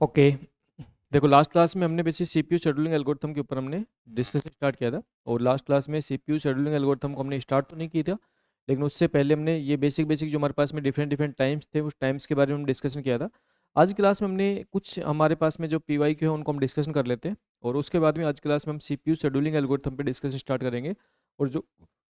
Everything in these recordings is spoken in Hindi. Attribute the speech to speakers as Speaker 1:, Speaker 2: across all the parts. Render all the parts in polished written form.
Speaker 1: ओके। देखो लास्ट क्लास में हमने बेसिक सीपीयू शेड्यूलिंग एल्गोरिथम के ऊपर हमने डिस्कशन स्टार्ट किया था। और लास्ट क्लास में सीपीयू शेड्यूलिंग एल्गोरिथम को हमने स्टार्ट तो नहीं किया था, लेकिन उससे पहले हमने ये बेसिक बेसिक जो हमारे पास में डिफरेंट डिफरेंट टाइम्स थे उस टाइम्स के बारे में हम डिस्कशन किया था। आज की क्लास में हमने कुछ हमारे पास में जो पीवाई क्यू है उनको हम डिस्कशन कर लेते हैं, और उसके बाद में आज की क्लास में हम सीपीयू शेड्यूलिंग एल्गोरिथम पे डिस्कशन स्टार्ट करेंगे। और जो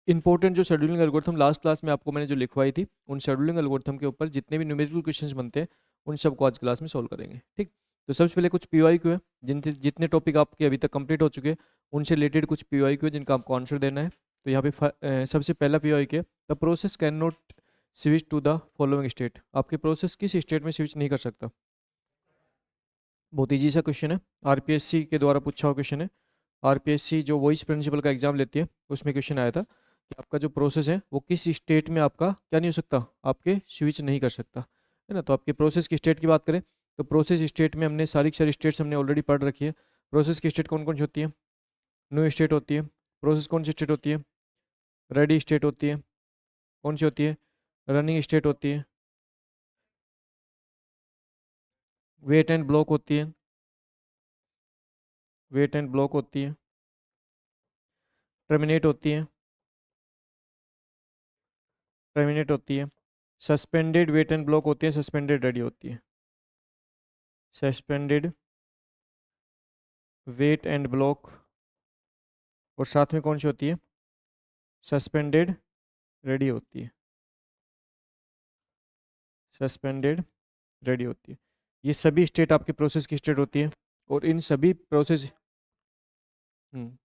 Speaker 1: इंपॉर्टेंट जो शेड्यूलिंग एल्गोरिथम लास्ट क्लास में आपको मैंने जो लिखवाई थी, उन शेड्यूलिंग एल्गोरिथम के ऊपर जितने भी न्यूमेरिकल क्वेश्चंस बनते हैं उन सबको आज क्लास में सॉल्व करेंगे। ठीक। तो सबसे पहले कुछ पीवाईक्यू है, जितने टॉपिक आपके अभी तक कंप्लीट हो चुके हैं उनसे रिलेटेड कुछ पीवाईक्यू है जिनका आपको आंसर देना है। तो यहाँ पे सबसे पहला पीवाईक्यू है, the process can not switch to the following state. आपके प्रोसेस किस स्टेट में स्विच नहीं कर सकता? बहुत ईजी सा क्वेश्चन है, आरपीएससी के द्वारा पूछा हुआ क्वेश्चन है। आरपीएससी जो वॉइस प्रिंसिपल का एग्जाम लेती है उसमें क्वेश्चन आया था कि आपका जो प्रोसेस है वो किस स्टेट में आपका क्या नहीं हो सकता, आपके स्विच नहीं कर सकता, है ना। तो आपके प्रोसेस की स्टेट की बात करें तो प्रोसेस स्टेट में हमने सारी की सारी स्टेट्स हमने ऑलरेडी पढ़ रखी है। प्रोसेस की स्टेट कौन कौन सी होती है? न्यू स्टेट होती है। प्रोसेस कौन सी स्टेट होती है? रेडी स्टेट होती है। कौन सी होती है? रनिंग स्टेट होती है। वेट एंड ब्लॉक होती है। वेट एंड ब्लॉक होती है। टर्मिनेट होती है। टर्मिनेट होती है। सस्पेंडेड वेट एंड ब्लॉक होती है। सस्पेंडेड रेडी होती है। सस्पेंडेड वेट एंड ब्लॉक, और साथ में कौन सी होती है? सस्पेंडेड रेडी होती है। सस्पेंडेड रेडी होती है। ये सभी स्टेट आपके प्रोसेस की स्टेट होती है, और इन सभी प्रोसेस हम्म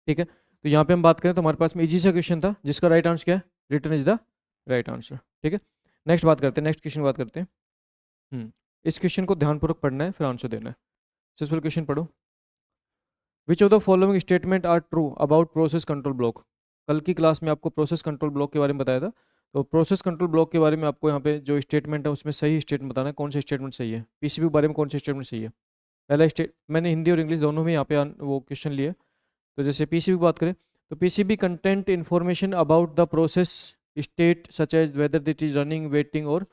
Speaker 1: ठीक है। तो यहाँ पे हम बात करें तो हमारे पास में इजी सा क्वेश्चन था जिसका राइट आंसर क्या है? Return is the right answer. ठीक है। नेक्स्ट बात करते हैं, नेक्स्ट क्वेश्चन बात करते हैं। इस क्वेश्चन को ध्यानपूर्वक पढ़ना है फिर आंसर देना है। सिंपल क्वेश्चन पढ़ो। Which of the following statement are true about process control block. कल की क्लास में आपको प्रोसेस कंट्रोल ब्लॉक के बारे में बताया था। तो प्रोसेस कंट्रोल ब्लॉक के बारे में आपको यहाँ पे जो स्टेटमेंट है उसमें सही स्टेटमेंट बताना है, कौन सा स्टेटमेंट सही है। पीसीबी के बारे में कौन सा स्टेटमेंट सही है? पहला स्टेट मैंने हिंदी और इंग्लिश दोनों में यहाँ पे वो क्वेश्चन लिए। तो जैसे पीसीबी की बात करें तो PCB content information about the process state such as whether it is running waiting और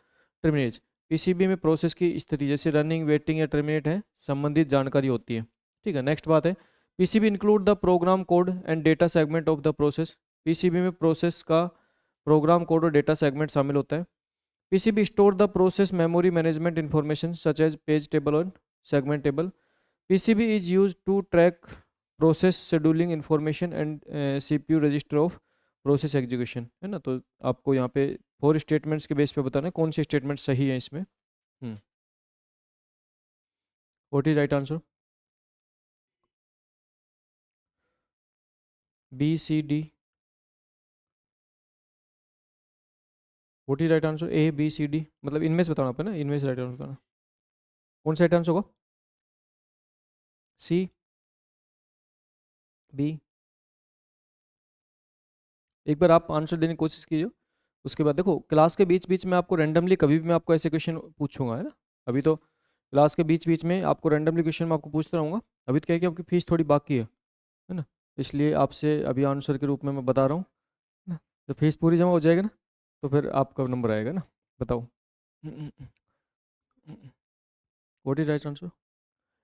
Speaker 1: टर्मिनेट। पीसीबी में प्रोसेस की स्थिति जैसे रनिंग वेटिंग या टर्मिनेट है संबंधित जानकारी होती है। ठीक है। नेक्स्ट बात है, PCB include the program code and data segment of the process. PCB में प्रोसेस का प्रोग्राम कोड और डेटा सेगमेंट शामिल होता है। PCB store the process memory management information such as page table और segment table. PCB is use to track process scheduling information and CPU register of process execution, है ना। तो आपको यहाँ पे 4 स्टेटमेंट्स के बेस पे बताना है कौन से स्टेटमेंट सही है इसमें। What is right answer? B C D. What is right answer? A B C D, मतलब इनमें से बताना आपको ना, इनमें से राइट आंसर बताना। कौन सा राइट आंसर होगा? सी, बी। एक बार आप आंसर देने की कोशिश कीजिए। उसके बाद देखो क्लास के बीच बीच में आपको रैंडमली कभी भी मैं आपको ऐसे क्वेश्चन पूछूंगा, है ना। अभी तो क्लास के बीच बीच में आपको रैंडमली क्वेश्चन मैं आपको पूछता रहूँगा। अभी तो क्या है कि आपकी फीस थोड़ी बाकी है ना। इसलिए आपसे अभी आंसर के रूप में मैं बता रहा हूँ ना। तो फीस पूरी जमा हो जाएगा ना, तो फिर आपका नंबर आएगा ना। बताओ। What is right answer?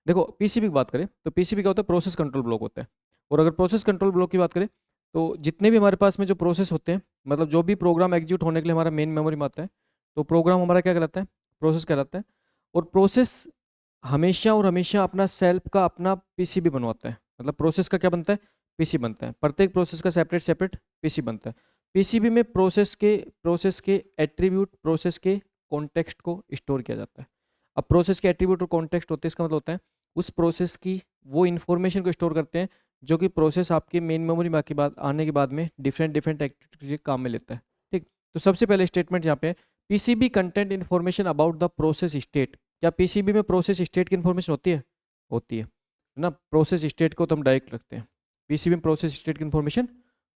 Speaker 1: देखो पीसीबी की बात करें तो पीसीबी क्या होता है? प्रोसेस कंट्रोल ब्लॉक होता है। और अगर प्रोसेस कंट्रोल ब्लॉक की बात करें तो जितने भी हमारे पास में जो प्रोसेस होते हैं, मतलब जो भी प्रोग्राम एग्जीक्यूट होने के लिए हमारा मेन मेमोरी में आता है, तो प्रोग्राम हमारा क्या कहलाता है? प्रोसेस कहलाता है। और प्रोसेस हमेशा और हमेशा अपना सेल्फ का अपना पीसीबी बनवाता है। मतलब प्रोसेस का क्या बनता है? पीसी बनता है। प्रत्येक प्रोसेस का सेपरेट सेपरेट पीसी बनता है। पीसीबी में प्रोसेस के एट्रीब्यूट, प्रोसेस के कॉन्टेक्स्ट को स्टोर किया जाता है। अब प्रोसेस के एट्रीब्यूट और कॉन्टेक्स्ट होते हैं, इसका मतलब होता है उस प्रोसेस की वो इन्फॉर्मेशन को स्टोर करते हैं जो कि प्रोसेस आपके मेन मेमोरी में आने के बाद में डिफरेंट डिफरेंट एक्टिविटी के काम में लेता है। ठीक। तो सबसे पहले स्टेटमेंट यहाँ पे PCB content information about the process state. क्या पीसीबी में प्रोसेस स्टेट की इन्फॉर्मेशन होती है? होती है ना। प्रोसेस स्टेट को तो हम डायरेक्ट रखते हैं, पीसीबी में प्रोसेस स्टेट की इन्फॉर्मेशन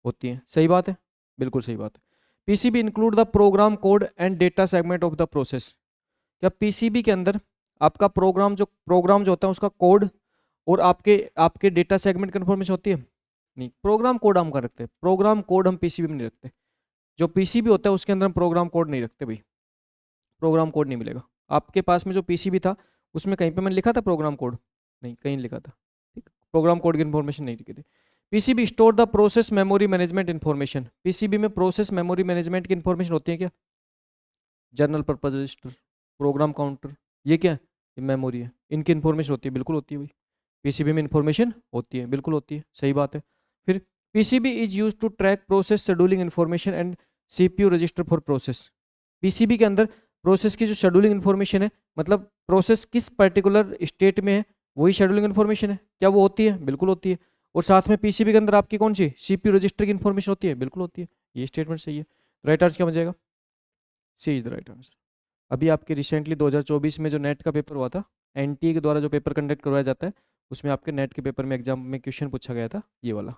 Speaker 1: होती है। सही बात है, बिल्कुल सही बात है। PCB include the program code and data segment of the process. क्या पीसीबी के अंदर आपका प्रोग्राम जो होता है उसका कोड और आपके आपके डेटा सेगमेंट की इन्फॉर्मेशन होती है? नहीं, प्रोग्राम कोड हम कर रखते हैं, प्रोग्राम कोड हम पीसीबी में नहीं रखते। जो पीसीबी होता है उसके अंदर हम प्रोग्राम कोड नहीं रखते भाई, प्रोग्राम कोड नहीं मिलेगा। आपके पास में जो पीसीबी था उसमें कहीं पे मैंने लिखा था प्रोग्राम कोड? नहीं, कहीं नहीं लिखा था। ठीक, प्रोग्राम कोड की इन्फॉर्मेशन नहीं लिखी थी। PCB store the process memory management information. PCB में प्रोसेस मेमोरी मैनेजमेंट की इन्फॉर्मेशन होती है क्या? General purpose register, program counter, ये क्या है? ये मेमोरी है, इनकी इन्फॉर्मेशन होती है, बिल्कुल होती है भाई। पीसीबी में इन्फॉर्मेशन होती है, बिल्कुल होती है, सही बात है। फिर PCB is use to track process scheduling information and CPU register for process. PCB के अंदर प्रोसेस की जो शेड्यूलिंग इन्फॉर्मेशन है, मतलब प्रोसेस किस पर्टिकुलर स्टेट में है, वही शेड्यूलिंग इन्फॉर्मेशन है। क्या वो होती है? बिल्कुल होती है। और साथ में पीसीबी के अंदर आपकी कौन सी सीपीयू रजिस्टर की इन्फॉर्मेशन होती है? बिल्कुल होती है। ये स्टेटमेंट सही है। राइट आंसर क्या बन जाएगा? सी इज द राइट आंसर। अभी आपके रिसेंटली 2024 में जो नेट का पेपर हुआ था, एनटीए के द्वारा जो पेपर कंडक्ट करवाया जाता है, उसमें आपके नेट के पेपर में एग्जाम में क्वेश्चन पूछा गया था ये वाला।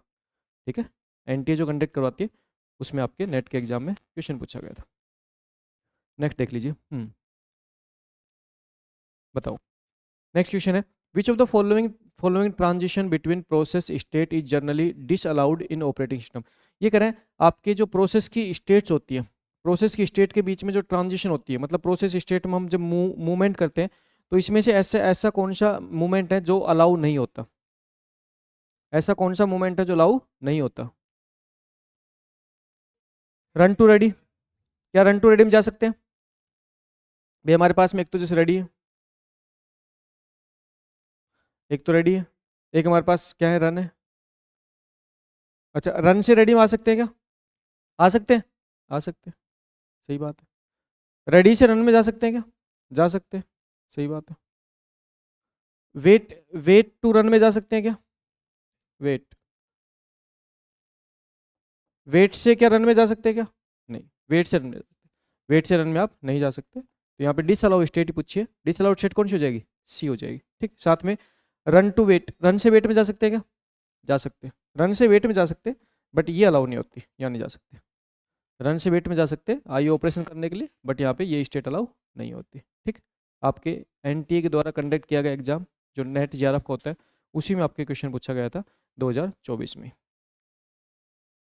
Speaker 1: ठीक है, एनटीए जो कंडक्ट करवाती है उसमें आपके नेट के एग्जाम में क्वेश्चन पूछा गया था। नेक्स्ट देख लीजिए। बताओ, नेक्स्ट क्वेश्चन है विच of the following transition between process state is generally disallowed in operating system. ये कह रहे हैं आपके जो प्रोसेस की स्टेट्स होती है, प्रोसेस की स्टेट के बीच में जो ट्रांजिशन होती है, मतलब प्रोसेस स्टेट में हम जब मूवमेंट करते हैं तो इसमें से ऐसा ऐसा कौन सा मूवमेंट है जो अलाउ नहीं होता? ऐसा कौन सा मूवमेंट है जो अलाउ नहीं होता? Run to ready. क्या रन टू रेडी में जा सकते हैं भाई? हमारे पास में एक तो जैसे रेडी है, एक तो रेडी है, एक हमारे पास क्या है, रन है। अच्छा, रन से रेडी में आ सकते हैं क्या? आ सकते हैं, आ सकते हैं, सही बात है। रेडी से रन में जा सकते हैं क्या? जा सकते हैं, सही बात है। वेट वेट टू रन में जा सकते हैं क्या? वेट वेट से क्या रन में जा सकते हैं क्या? नहीं, वेट से रन में जा सकते हैं। वेट से रन में आप नहीं जा सकते। तो यहाँ पे डिसअलाउ स्टेट ही पूछिए, डिसअलाउड स्टेट कौन सी हो जाएगी? सी हो जाएगी। ठीक, साथ में रन टू वेट, रन से वेट में जा सकते हैं क्या? जा सकते हैं, रन से वेट में जा सकते हैं, बट ये अलाउ नहीं होती, यहाँ नहीं जा सकते। रन से वेट में जा सकते हैं आईओ ऑपरेशन करने के लिए, बट यहाँ पे ये स्टेट अलाउ नहीं होती। ठीक, आपके एनटीए के द्वारा कंडक्ट किया गया एग्जाम जो नेट जेआरएफ का होता है, उसी में आपके क्वेश्चन पूछा गया था 2024 में।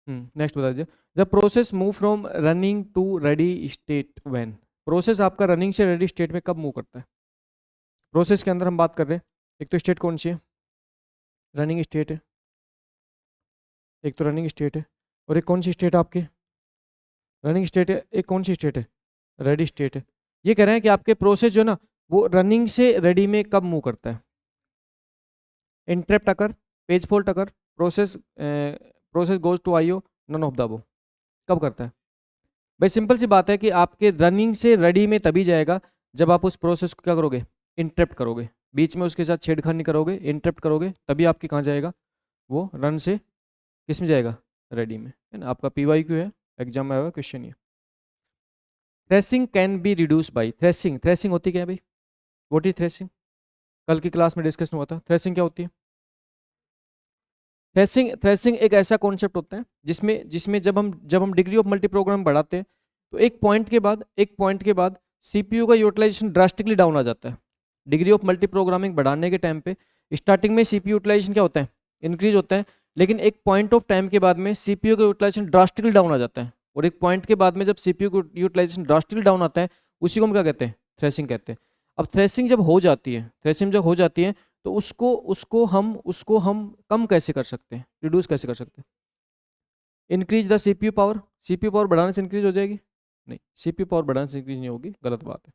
Speaker 1: नेक्स्ट बता दीजिए, the process move from running to ready state when. Process आपका रनिंग से रेडी स्टेट में कब मूव करता है? प्रोसेस के अंदर हम बात कर रहे हैं, एक तो स्टेट कौन सी है? रनिंग स्टेट है, एक तो रनिंग स्टेट है, और एक कौन सी स्टेट आपकी रनिंग स्टेट है, एक कौन सी स्टेट है? रेडी स्टेट है। ये कह रहे हैं कि आपके प्रोसेस जो है ना वो रनिंग से रेडी में कब मूव करता है? Interrupt occur, page fault occur, process goes to IO, none of the above. कब करता है भाई? सिंपल सी बात है कि आपके रनिंग से रेडी में तभी जाएगा जब आप उस प्रोसेस को क्या करोगे? इंटरप्ट करोगे, बीच में उसके साथ छेड़खानी करोगे, इंटरप्ट करोगे, तभी आपकी कहाँ जाएगा? वो रन से किस में जाएगा? रेडी में, है ना। आपका पीवाईक्यू है, एग्जाम में आएगा क्वेश्चन ये। Threshing can be reduce by, threshing, threshing होती क्या है भाई? What is threshing? कल की क्लास में डिस्कशन हुआ था, थ्रेसिंग क्या होती है? थ्रेसिंग, थ्रेसिंग एक ऐसा कॉन्सेप्ट होता है जिसमें जिसमें जब हम डिग्री ऑफ मल्टी प्रोग्राम बढ़ाते हैं तो एक पॉइंट के बाद सीपीयू का यूटिलाइजेशन ड्रास्टिकली डाउन आ जाता है। डिग्री ऑफ मल्टी प्रोग्रामिंग बढ़ाने के टाइम पे स्टार्टिंग में सीपीयू यूटिलाइजेशन क्या होता है? इंक्रीज होता है, लेकिन एक पॉइंट ऑफ टाइम के बाद में सीपीयू का यूटिलाइजेशन ड्रास्टिकली डाउन आ जाता है। और एक पॉइंट के बाद में जब सीपीयू का यूटिलाइजेशन ड्रास्टिकली डाउन आता है, उसी को हम क्या कहते हैं? थ्रेसिंग कहते हैं। अब थ्रेसिंग जब हो जाती है, थ्रेसिंग जब हो जाती है तो उसको हम कम कैसे कर सकते हैं, रिड्यूस कैसे कर सकते हैं? Increase the CPU power, CPU power बढ़ाने से इंक्रीज हो जाएगी? नहीं, सीपीयू पावर बढ़ाने से इंक्रीज नहीं होगी, गलत बात है।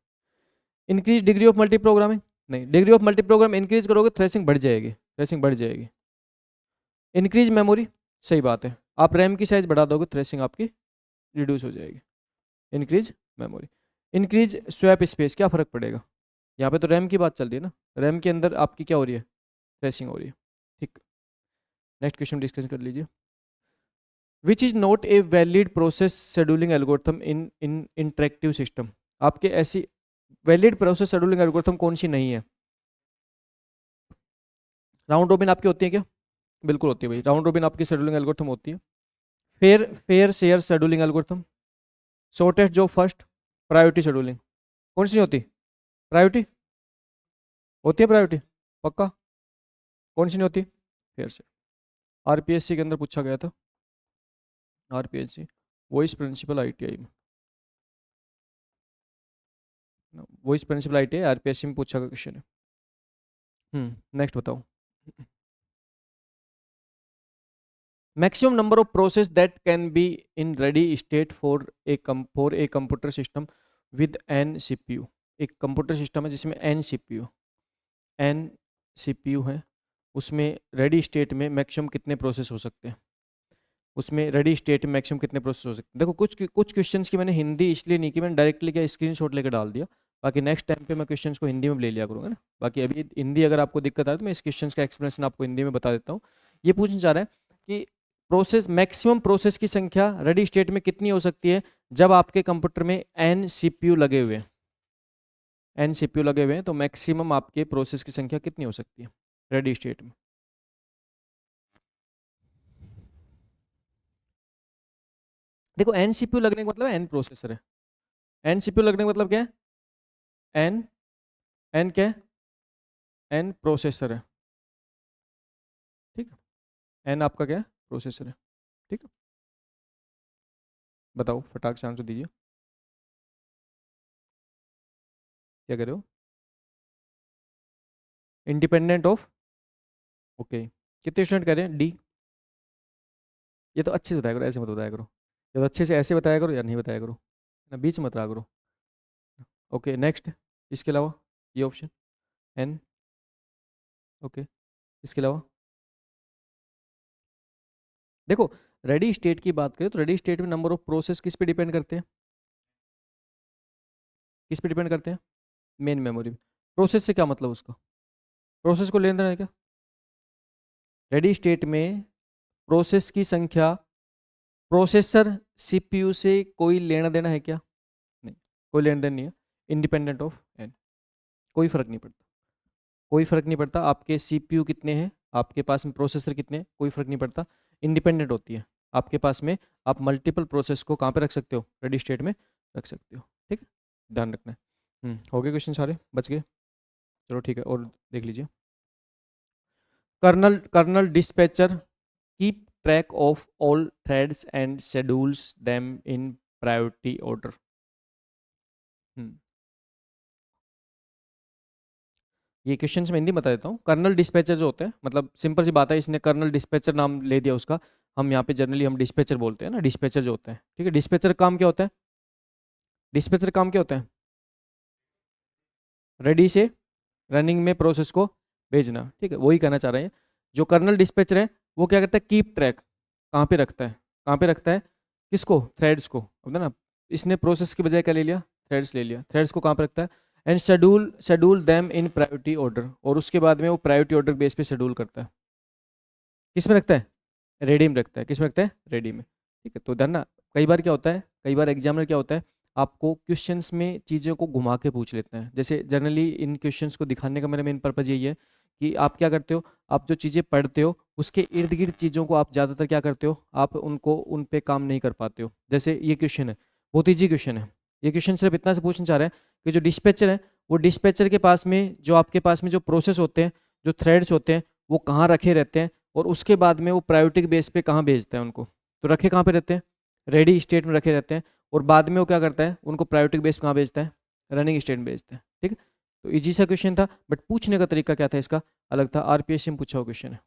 Speaker 1: Increase degree of multi programming, नहीं, degree of multi program increase करोगे थ्रेसिंग बढ़ जाएगी, थ्रेसिंग बढ़ जाएगी। इंक्रीज मेमोरी, सही बात है, आप रैम की साइज बढ़ा दोगे थ्रेसिंग आपकी रिड्यूस हो जाएगी। Increase memory, increase swap space, क्या फर्क पड़ेगा? यहाँ पे तो रैम की बात चल रही है ना, रैम के अंदर आपकी क्या हो रही है? थ्रेसिंग हो रही है। ठीक, नेक्स्ट क्वेश्चन डिस्कस कर लीजिए। Which is not a valid process scheduling algorithm in in interactive system. आपके ऐसी वैलिड प्रोसेस शेड्यूलिंग एल्गोरिथम कौन सी नहीं है? राउंड रोबिन आपकी होती है क्या? बिल्कुल होती है भाई, राउंड रोबिन आपकी शेड्यूलिंग एल्गोरिथम होती है। Fair fair share scheduling algorithm, shortest job first, priority scheduling. कौन सी नहीं होती? प्रायोरिटी होती है, प्रायोरिटी पक्का। कौन सी नहीं होती? फिर से आरपीएससी के अंदर पूछा गया था, आरपीएससी वॉइस प्रिंसिपल आईटीआई में, वॉइस प्रिंसिपल आईटीआई आरपीएससी में पूछा गया क्वेश्चन है। नेक्स्ट बताओ। Maximum number of process that can be in ready state for a computer system with n CPU. एक कंप्यूटर सिस्टम है जिसमें एन सीपीयू है, उसमें रेडी स्टेट में मैक्सिमम कितने प्रोसेस हो सकते हैं? उसमें रेडी स्टेट में मैक्सिमम कितने प्रोसेस हो सकते हैं? देखो कुछ क्वेश्चंस की मैंने हिंदी इसलिए नहीं की, मैंने डायरेक्टली क्या स्क्रीनशॉट लेकर डाल दिया। बाकी नेक्स्ट टाइम पे मैं क्वेश्चंस को हिंदी में ले लिया करूँगा ना। बाकी अभी हिंदी अगर आपको दिक्कत आ रही है तो मैं इस क्वेश्चंस का एक्सप्लेनेशन आपको हिंदी में बता देता हूँ। ये पूछना चाह रहा है कि मैक्सिमम प्रोसेस की संख्या रेडी स्टेट में कितनी हो सकती है जब आपके कंप्यूटर में एन सीपीयू लगे हुए हैं। एन सीपीयू लगे हुए हैं तो मैक्सिमम आपके प्रोसेस की संख्या कितनी हो सकती है रेडी स्टेट में? देखो एन सीपीयू लगने का मतलब एन प्रोसेसर है। एन सीपीयू लगने का मतलब क्या है? एन एन क्या है? एन प्रोसेसर है, ठीक है। एन आपका क्या है? प्रोसेसर है, ठीक है। बताओ फटाक से आंसर दीजिए, क्या कर रहे हो? Independent of, okay. कितने स्टूडेंट कर रहे हैं? डी। ये तो अच्छे से बताया करो, ऐसे मत बताया करो। ये तो अच्छे से ऐसे बताया करो या नहीं बताया करो ना, बीच मत रहा करो। Okay next. इसके अलावा ये ऑप्शन एन, ओके। इसके अलावा देखो, रेडी स्टेट की बात करें तो रेडी स्टेट में नंबर ऑफ प्रोसेस किस पे डिपेंड करते हैं? किस पे डिपेंड करते हैं? Main memory. प्रोसेस से क्या मतलब उसका? प्रोसेस को लेना देना है क्या? रेडी स्टेट में प्रोसेस की संख्या, प्रोसेसर सीपीयू से कोई लेना देना है क्या? नहीं, कोई लेना देना नहीं है। इंडिपेंडेंट ऑफ एन, कोई फर्क नहीं पड़ता। कोई फर्क नहीं पड़ता आपके सीपीयू कितने हैं, आपके पास में प्रोसेसर कितने हैं, कोई फर्क नहीं पड़ता। इंडिपेंडेंट होती है आपके पास में। आप मल्टीपल प्रोसेस को कहाँ पे रख सकते हो? रेडी स्टेट में रख सकते हो, ठीक है। ध्यान रखना है। हो गए क्वेश्चन सारे, बच गए? चलो ठीक है, और देख लीजिए। Kernel dispatcher keep track of all threads and schedules them in priority order. ये क्वेश्चन मैं हिंदी बता देता हूँ। कर्नल डिस्पैचर जो होते हैं, मतलब सिंपल सी बात है, इसने कर्नल डिस्पैचर नाम ले दिया उसका। हम यहाँ पे जनरली हम डिस्पैचर बोलते हैं ना, डिस्पैचर जो होते हैं, ठीक है। डिस्पैचर काम क्या होता है? डिस्पैचर काम क्या होता है? रेडी से रनिंग में प्रोसेस को भेजना, ठीक है, वही कहना चाह रहे हैं। जो कर्नल डिस्पैचर है वो क्या करता है? कीप ट्रैक, कहाँ पे रखता है? कहाँ पे रखता है? किसको? थ्रेड्स को, अब ना। इसने प्रोसेस की बजाय क्या ले लिया? थ्रेड्स ले लिया। थ्रेड्स को कहाँ पे रखता है? And schedule them in priority order, और उसके बाद में वो प्रायोरिटी ऑर्डर बेस पे शेड्यूल करता है। किस में रखता है? रेडी में रखता है। किस में रखता है? रेडी में, ठीक है। तो ध्यान ना, कई बार क्या होता है, कई बार एग्जामिनर क्या होता है, आपको क्वेश्चंस में चीज़ों को घुमा के पूछ लेते हैं। जैसे जनरली इन क्वेश्चंस को दिखाने का मेरा मेन पर्पज़ यही है कि आप क्या करते हो, आप जो चीज़ें पढ़ते हो उसके इर्द गिर्द चीज़ों को आप ज़्यादातर क्या करते हो, आप उनको उन पे काम नहीं कर पाते हो। जैसे ये क्वेश्चन है, बहुत ईजी क्वेश्चन है। ये क्वेश्चन सिर्फ इतना से पूछना चाह रहे हैं कि जो डिस्पैचर है, वो डिस्पैचर के पास में जो आपके पास में जो प्रोसेस होते हैं, जो थ्रेड्स होते हैं, वो कहाँ रखे रहते हैं, और उसके बाद में वो प्रायोरिटी के बेस पे कहाँ भेजता है उनको। तो रखे कहाँ पे रहते हैं? रेडी स्टेट में रखे रहते हैं। और बाद में वो क्या करता है, उनको प्रायोरिटी बेस कहाँ भेजता है? रनिंग स्टेट में भेजता है, ठीक है। तो इजी सा क्वेश्चन था, बट पूछने का तरीका क्या था इसका, अलग था। आरपीएससी में पूछा हुआ क्वेश्चन है,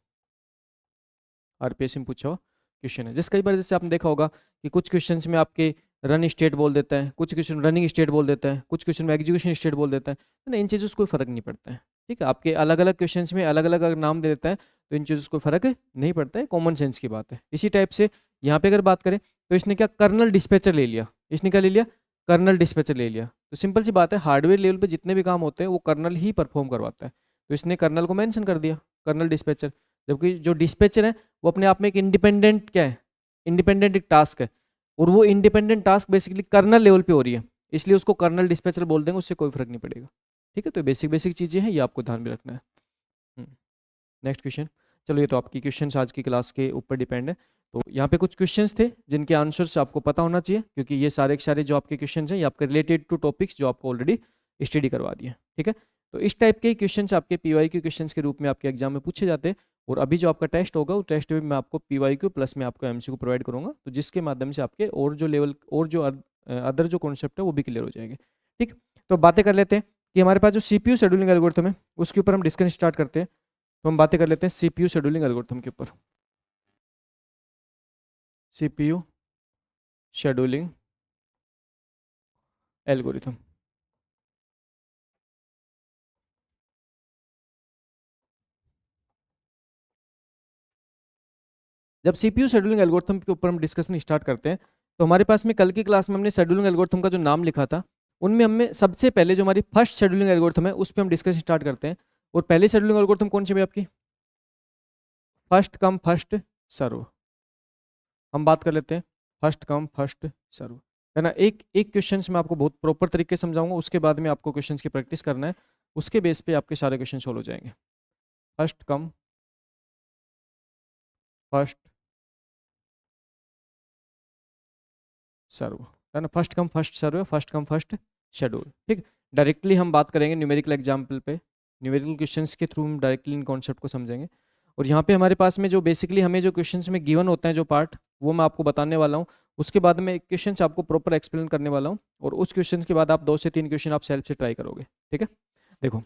Speaker 1: आरपीएससी में पूछा हुआ क्वेश्चन है। जैसे कई बार जैसे आपने देखा होगा कि कुछ क्वेश्चन में आपके रन स्टेट बोल देता है, कुछ क्वेश्चन रनिंग स्टेट बोल देता है, कुछ क्वेश्चन में एग्जीक्यूशन स्टेट बोल देता है, तो ना इन चीज़ों से कोई फर्क नहीं पड़ता है, ठीक है। आपके अलग अलग क्वेश्चन में अलग अलग अगर नाम दे देता है तो इन चीज़ों से कोई फर्क नहीं पड़ता है, कॉमन सेंस की बात है। इसी टाइप से यहाँ पे अगर बात करें तो इसने क्या कर्नल डिस्पैचर ले लिया, इसने क्या ले लिया? कर्नल डिस्पैचर ले लिया। तो सिंपल सी बात है, हार्डवेयर लेवल पे जितने भी काम होते हैं वो कर्नल ही परफॉर्म करवाता है। तो इसने कर्नल को मेंशन कर दिया, कर्नल डिस्पैचर। जबकि जो डिस्पैचर है वो अपने आप में एक इंडिपेंडेंट क्या है? इंडिपेंडेंट एक टास्क है, और वो independent task basically kernel level पे हो रही है, इसलिए उसको कर्नल डिस्पैचर बोल देंगे, उससे कोई फर्क नहीं पड़ेगा, ठीक है। तो बेसिक बेसिक चीज़ें हैं, ये आपको ध्यान में रखना है। Next question. चलो ये तो आपकी क्वेश्चन आज की क्लास के ऊपर डिपेंड है। तो यहाँ पे कुछ क्वेश्चंस थे जिनके आंसर्स आपको पता होना चाहिए, क्योंकि ये सारे के सारे जो आपके क्वेश्चंस हैं ये आपके रिलेटेड टू टॉपिक्स जो आपको ऑलरेडी स्टडी करवा दिए, ठीक है। तो इस टाइप के क्वेश्चंस आपके पीवाईक्यू क्वेश्चंस के रूप में आपके एग्जाम में पूछे जाते हैं। और अभी जो आपका टेस्ट होगा उस टेस्ट में मैं आपको पीवाईक्यू प्लस में आपको एमसीक्यू प्रोवाइड करूंगा, तो जिसके माध्यम से आपके और जो लेवल और जो अदर जो कॉन्सेप्ट है वो भी क्लियर हो जाएंगे, ठीक। तो बातें कर लेते हैं कि हमारे पास जो सीपीयू शेड्यूलिंग एल्गोरिथम है उसके ऊपर हम डिस्कशन स्टार्ट करते हैं। तो हम बातें कर लेते हैं सीपीयू शेड्यूलिंग एल्गोरिथम के ऊपर। CPU scheduling algorithm. जब सीपीयू शेड्यूलिंग एल्गोरिथम के ऊपर हम डिस्कशन स्टार्ट करते हैं, तो हमारे पास में कल की क्लास में हमने शेड्यूलिंग एल्गोरिथम का जो नाम लिखा था, उनमें हमने सबसे पहले जो हमारी फर्स्ट शेड्यूलिंग एल्गोरिथम है उस पर हम डिस्कशन स्टार्ट करते हैं। और पहली शेड्यूलिंग एल्गोरिथम कौन सी है आपकी? First come first serve. हम बात कर लेते हैं फर्स्ट कम फर्स्ट सर्व, है ना। एक एक क्वेश्चन मैं आपको बहुत प्रॉपर तरीके से समझाऊंगा, उसके बाद में आपको क्वेश्चन की प्रैक्टिस करना है, उसके बेस पे आपके सारे क्वेश्चन सॉल्व हो जाएंगे। फर्स्ट कम फर्स्ट सर्व, है ना। फर्स्ट कम फर्स्ट सर्व है, फर्स्ट कम फर्स्ट शेड्यूल, ठीक। डायरेक्टली हम बात करेंगे न्यूमेरिकल एग्जाम्पल पे, न्यूमेरिकल क्वेश्चंस के थ्रू हम डायरेक्टली इन कॉन्सेप्ट को समझेंगे। और यहाँ पे हमारे पास में जो बेसिकली हमें जो क्वेश्चंस में गिवन होते हैं जो पार्ट, वो मैं आपको बताने वाला हूँ। उसके बाद में एक क्वेश्चन आपको प्रॉपर एक्सप्लेन करने वाला हूँ, और उस क्वेश्चन के बाद आप 2 से 3 क्वेश्चन आप सेल्फ से ट्राई करोगे, ठीक है। देखो,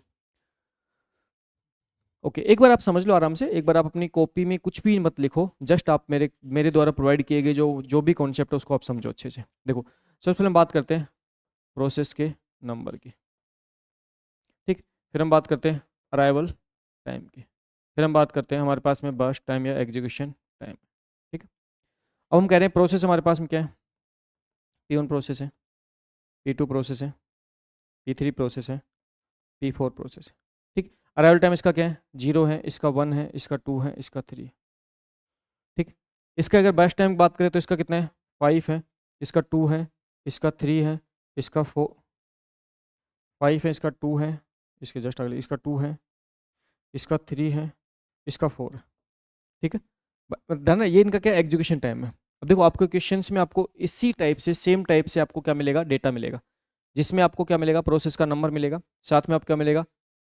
Speaker 1: ओके, एक बार आप समझ लो आराम से, एक बार आप अपनी कॉपी में कुछ भी मत लिखो, जस्ट आप मेरे मेरे द्वारा प्रोवाइड किए गए जो जो भी कॉन्सेप्ट है उसको आप समझो अच्छे से। देखो, सबसे पहले हम बात करते हैं प्रोसेस के नंबर की, ठीक। फिर हम बात करते हैं अराइवल टाइम की, फिर हम बात करते हैं हमारे पास में बर्स्ट टाइम या एग्जीक्यूशन टाइम, ठीक है। अब हम कह रहे हैं प्रोसेस हमारे पास में क्या है? P1 प्रोसेस है, P2 प्रोसेस है, P3 प्रोसेस है, P4 प्रोसेस है, ठीक। अराइवल टाइम इसका क्या है? 0 है, इसका 1 है, इसका 2 है, इसका 3 है, ठीक। इसका अगर बर्स्ट टाइम की बात करें तो इसका कितना है? 5 है, इसका 2 है, इसका 3 है, इसका 4 5 है, इसका 2 है, इसके जस्ट अगले इसका 2 है, इसका 3 है, इसका 4 है, ठीक है। ना ये इनका क्या एग्जीक्यूशन टाइम है। अब देखो, आपको क्वेश्चंस में आपको इसी टाइप से सेम टाइप से आपको क्या मिलेगा? डेटा मिलेगा, जिसमें आपको क्या मिलेगा? प्रोसेस का नंबर मिलेगा, साथ में आपको क्या मिलेगा?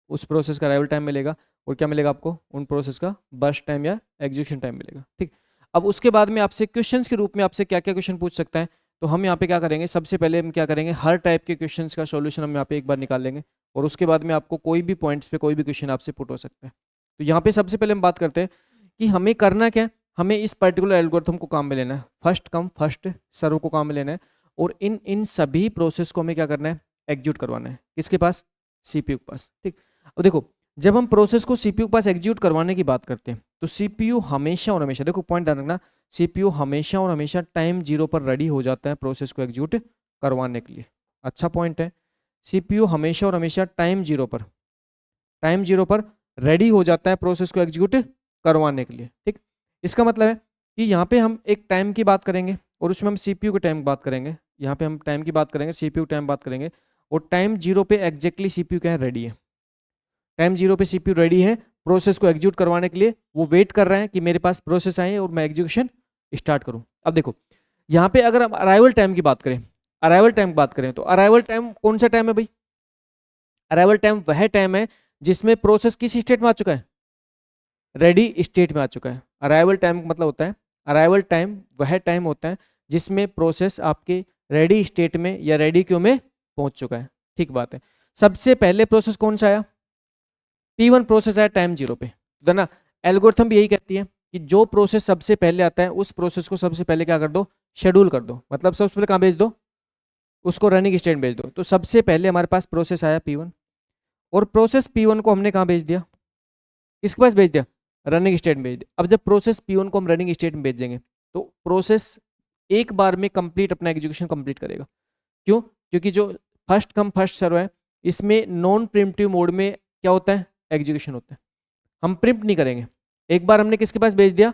Speaker 1: उस प्रोसेस का अराइवल टाइम मिलेगा, और क्या मिलेगा आपको? उन प्रोसेस का बर्स्ट टाइम या एग्जीक्यूशन टाइम मिलेगा, ठीक। अब उसके बाद में आपसे क्वेश्चंस के रूप में आपसे क्या क्या क्वेश्चन पूछ सकता है, तो हम यहाँ पे क्या करेंगे? सबसे पहले हम क्या करेंगे? हर टाइप के क्वेश्चंस का सॉल्यूशन हम यहाँ पे एक बार निकाल लेंगे, और उसके बाद में आपको कोई भी पॉइंट्स पे कोई भी क्वेश्चन आपसे पुट हो सकता है। तो यहाँ पे सबसे पहले हम बात करते हैं कि हमें करना क्या है। हमें इस पर्टिकुलर एल्गोरिथम को काम में लेना है, फर्स्ट कम फर्स्ट सर्व को काम में लेना है, और इन इन सभी प्रोसेस को हमें क्या करना है? एग्जीक्यूट करवाना है। किसके पास? सीपीयू के पास, ठीक। अब देखो, जब हम प्रोसेस को सीपीयू के पास एग्जीक्यूट करवाने की बात करते हैं, तो सीपीयू हमेशा और हमेशा, देखो पॉइंट ध्यान रखना, सीपीयू हमेशा और हमेशा टाइम 0 पर रेडी हो जाता है प्रोसेस को एग्जीक्यूट करवाने के लिए। अच्छा पॉइंट है, सीपीयू हमेशा और हमेशा टाइम 0 पर रेडी हो जाता है प्रोसेस को एग्जीक्यूट करवाने के लिए, ठीक। इसका मतलब है कि यहाँ पे हम एक टाइम की बात करेंगे, और उसमें हम सीपीयू के टाइम की बात करेंगे। यहाँ पे हम टाइम की बात करेंगे, सीपीयू टाइम बात करेंगे, और टाइम 0 पे एग्जैक्टली सीपीयू क्या है? रेडी है। टाइम 0 पे सीपीयू रेडी है प्रोसेस को एग्जीक्यूट करवाने के लिए। वो वेट कर रहे हैं कि मेरे पास प्रोसेस आए और मैं एग्जीक्यूशन स्टार्ट करूं। अब देखो, यहाँ पे अगर हम अराइवल टाइम की बात करें, तो अराइवल टाइम कौन सा टाइम है भाई? अराइवल टाइम वह टाइम है जिसमें प्रोसेस किस स्टेट में आ चुका है? रेडी स्टेट में आ चुका है। अराइवल टाइम मतलब होता है, अराइवल टाइम वह टाइम होता है जिसमें प्रोसेस आपके रेडी स्टेट में या रेडी क्यू में पहुंच चुका है, ठीक बात है। सबसे पहले प्रोसेस कौन सा आया? P1 प्रोसेस आया टाइम 0 पे, तो ना एल्गोरिथम भी यही कहती है कि जो प्रोसेस सबसे पहले आता है उस प्रोसेस को सबसे पहले क्या कर दो? शेड्यूल कर दो। मतलब सबसे पहले कहाँ भेज दो? उसको रनिंग स्टेट में भेज दो। तो सबसे पहले हमारे पास प्रोसेस आया P1, और प्रोसेस P1 को हमने कहाँ भेज दिया? किसके पास भेज दिया? रनिंग स्टेट में भेज दिया। अब जब प्रोसेस P1 को हम रनिंग स्टेट में भेजेंगे, तो प्रोसेस एक बार में कंप्लीट अपना एग्जीक्यूशन कंप्लीट करेगा। क्यों? क्योंकि जो फर्स्ट कम फर्स्ट सर्व है, इसमें नॉन प्रिम्प्टिव मोड में क्या होता है? एग्जीक्यूशन होता है। हम प्रिम्प्ट नहीं करेंगे। एक बार हमने किसके पास भेज दिया?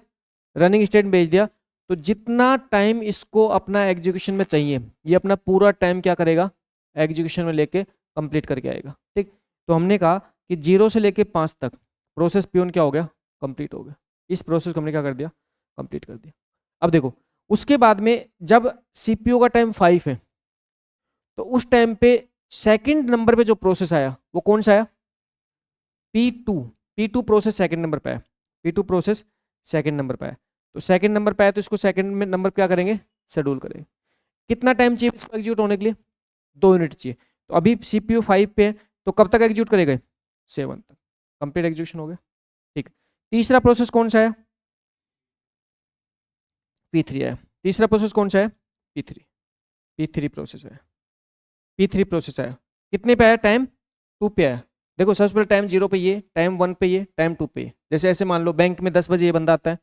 Speaker 1: रनिंग स्टेट में भेज दिया, तो जितना टाइम इसको अपना एग्जीक्यूशन में चाहिए, ये अपना पूरा टाइम क्या करेगा? एग्जीक्यूशन में लेके कंप्लीट करके आएगा, ठीक। तो हमने कहा कि 0 से लेके 5 तक प्रोसेस P1 क्या हो गया? कंप्लीट हो गया। इस प्रोसेस को हमने क्या कर दिया? कंप्लीट कर दिया। अब देखो उसके बाद में जब सीपीयू का टाइम 5 है तो उस टाइम पे सेकंड नंबर पे जो प्रोसेस आया वो कौन सा आया? P2। P2 process second number पे आया। P2 प्रोसेस सेकंड नंबर पे आया। तो सेकंड नंबर पे आया तो इसको सेकंड में नंबर क्या करेंगे? शेड्यूल करेंगे। कितना टाइम चाहिए इसको एग्जीक्यूट होने के लिए? 2 यूनिट चाहिए। तो अभी सीपीयू 5 पे है तो कब तक एग्जीक्यूट करेगा? 7 तक। कंप्लीट एग्जीक्यूशन हो गया। ठीक। तीसरा प्रोसेस कौन सा है? P3 है। तीसरा प्रोसेस कौन सा है? P3। P3 प्रोसेस है। P3 प्रोसेस है। कितने पे आया? टाइम 2 पे आया। देखो सबसे पहले टाइम 0 पे ये, टाइम 1 पे ये, टाइम 2 पे ये। जैसे ऐसे मान लो बैंक में 10 बजे ये बंदा आता है,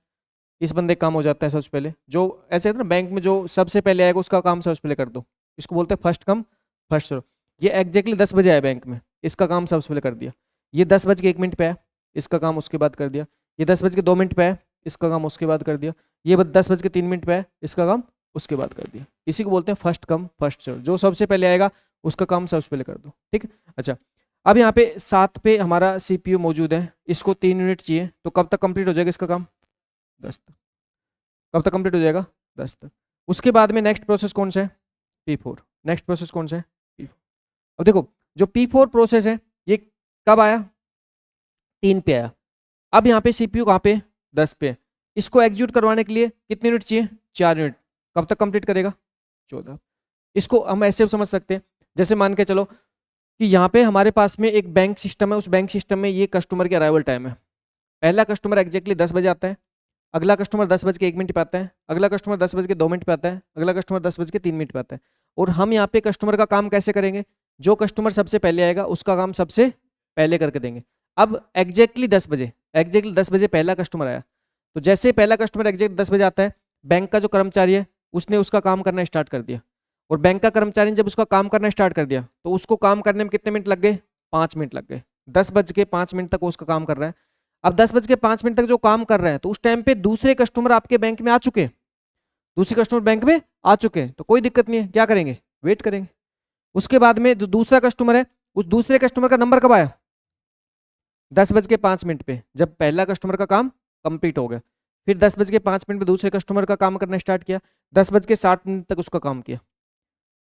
Speaker 1: इस बंदे का काम हो जाता है सबसे पहले। जो ऐसे है ना बैंक में जो सबसे पहले आएगा उसका काम सबसे पहले कर दो, इसको बोलते हैं फर्स्ट कम फर्स्ट सर्व। ये एग्जैक्टली 10 बजे आया बैंक में, इसका काम सबसे पहले कर दिया। ये 10 बज के 1 मिनट पे आया, इसका काम उसके बाद कर दिया। ये 10 बज के 2 मिनट पे आया, इसका काम उसके बाद कर दिया। ये 10 बज के 3 मिनट पे आया, इसका काम उसके बाद कर दिया। इसी को बोलते हैं फर्स्ट कम फर्स्ट सर्व। जो सबसे पहले आएगा उसका काम सबसे पहले कर दो। ठीक है। अच्छा अब यहाँ पे 7 पे हमारा सीपीयू मौजूद है, इसको 3 यूनिट चाहिए, तो कब तक कंप्लीट हो जाएगा इसका काम? 10 तक। कब तक कंप्लीट हो जाएगा? 10 तक। उसके बाद में नेक्स्ट प्रोसेस कौन सा है? P4। नेक्स्ट प्रोसेस कौन सा है? P4। अब देखो जो P4 प्रोसेस है ये कब आया? 3 पे आया। अब यहाँ पे सीपीयू कहाँ पे? 10 पे। इसको एग्जीक्यूट करवाने के लिए कितने यूनिट चाहिए? 4 यूनिट। कब तक कंप्लीट करेगा? 14। इसको हम ऐसे समझ सकते हैं, जैसे मान के चलो कि यहाँ पे हमारे पास में एक बैंक सिस्टम है, उस बैंक सिस्टम में ये कस्टमर की अराइवल टाइम है। पहला कस्टमर एग्जैक्टली 10 बजे आता है, अगला कस्टमर 10 बज के 1 मिनट पे आता है, अगला कस्टमर 10 बज के 2 मिनट पे आता है, अगला कस्टमर 10 बज के 3 मिनट पे आता है। और हम यहाँ पे कस्टमर का काम कैसे करेंगे? जो कस्टमर सबसे पहले आएगा उसका काम सबसे पहले करके देंगे। अब एग्जैक्टली 10 बजे पहला कस्टमर आया, तो जैसे पहला कस्टमर एग्जैक्ट 10 बजे आता है, बैंक का जो कर्मचारी है उसने उसका काम करना स्टार्ट कर दिया। और बैंक का कर्मचारी ने जब उसका काम करना स्टार्ट कर दिया तो उसको काम करने में कितने मिनट लग गए? 5 मिनट लग गए। 10 बज के 5 मिनट तक वो उसका काम कर रहा है। अब 10 बज के 5 मिनट तक जो काम कर रहे हैं तो उस टाइम पे दूसरे कस्टमर आपके बैंक में आ चुके हैं, दूसरे कस्टमर बैंक में आ चुके हैं, तो कोई दिक्कत नहीं है, क्या करेंगे? वेट करेंगे। उसके बाद में जो दूसरा कस्टमर है, उस दूसरे कस्टमर का नंबर कब आया? 10 बज के 5 मिनट पे, जब पहला कस्टमर का काम कंप्लीट हो गया। फिर 10 बज के 5 मिनट पे दूसरे कस्टमर का काम करना स्टार्ट किया, 10 बज के 7 मिनट तक उसका काम किया।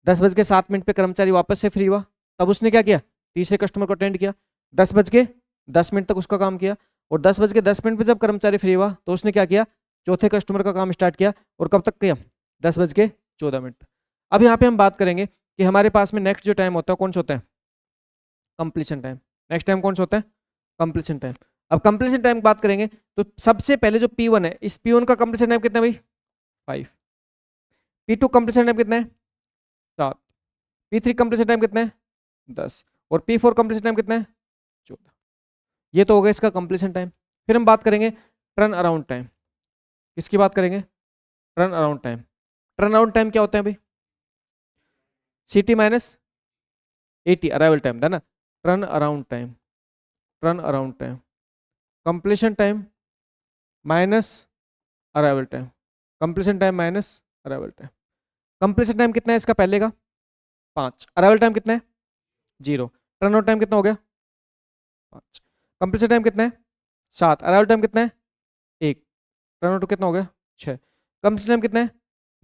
Speaker 1: 10 बज के 7 मिनट पे कर्मचारी वापस से फ्री हुआ, तब उसने क्या किया? तीसरे कस्टमर को अटेंड किया। 10 बज के 10 मिनट तक उसका काम किया। और 10 बज के 10 मिनट पे जब कर्मचारी फ्री हुआ तो उसने क्या किया? चौथे कस्टमर का काम स्टार्ट किया। और कब तक किया? 10 बज के 14 मिनट तक। अब यहाँ पे हम बात करेंगे कि हमारे पास में नेक्स्ट जो टाइम होता है कौन सा होता है? Completion time. नेक्स्ट टाइम कौन सा होता है? Completion time. अब कंप्लीशन टाइम की बात करेंगे तो सबसे पहले जो P1 है, इस P1 का कंप्लीशन टाइम कितना है भाई? 5। P2 कंप्लीशन टाइम कितना है? 7। P3 कंप्लीशन टाइम कितना है? 10। और P4 कंप्लीशन टाइम कितना है? 14। ये तो हो गया इसका कंप्लीशन टाइम। फिर हम बात करेंगे टर्न अराउंड टाइम। किसकी बात करेंगे? Turn around time. Turn around time क्या होता है भाई? CT माइनस 80 अराइवल टाइम था ना। Turn around time, turn around time, completion time minus arrival time, completion time minus arrival time. Completion time कितना है इसका पहले का? 5। अराइवल टाइम कितना है? 0। टर्न आउट टाइम कितना हो गया? 5। कंप्लीशन टाइम कितना है? 7। अराइवल टाइम कितना है? 1। टर्न आउट कितना हो गया? 6। कंप्लीशन टाइम कितना है?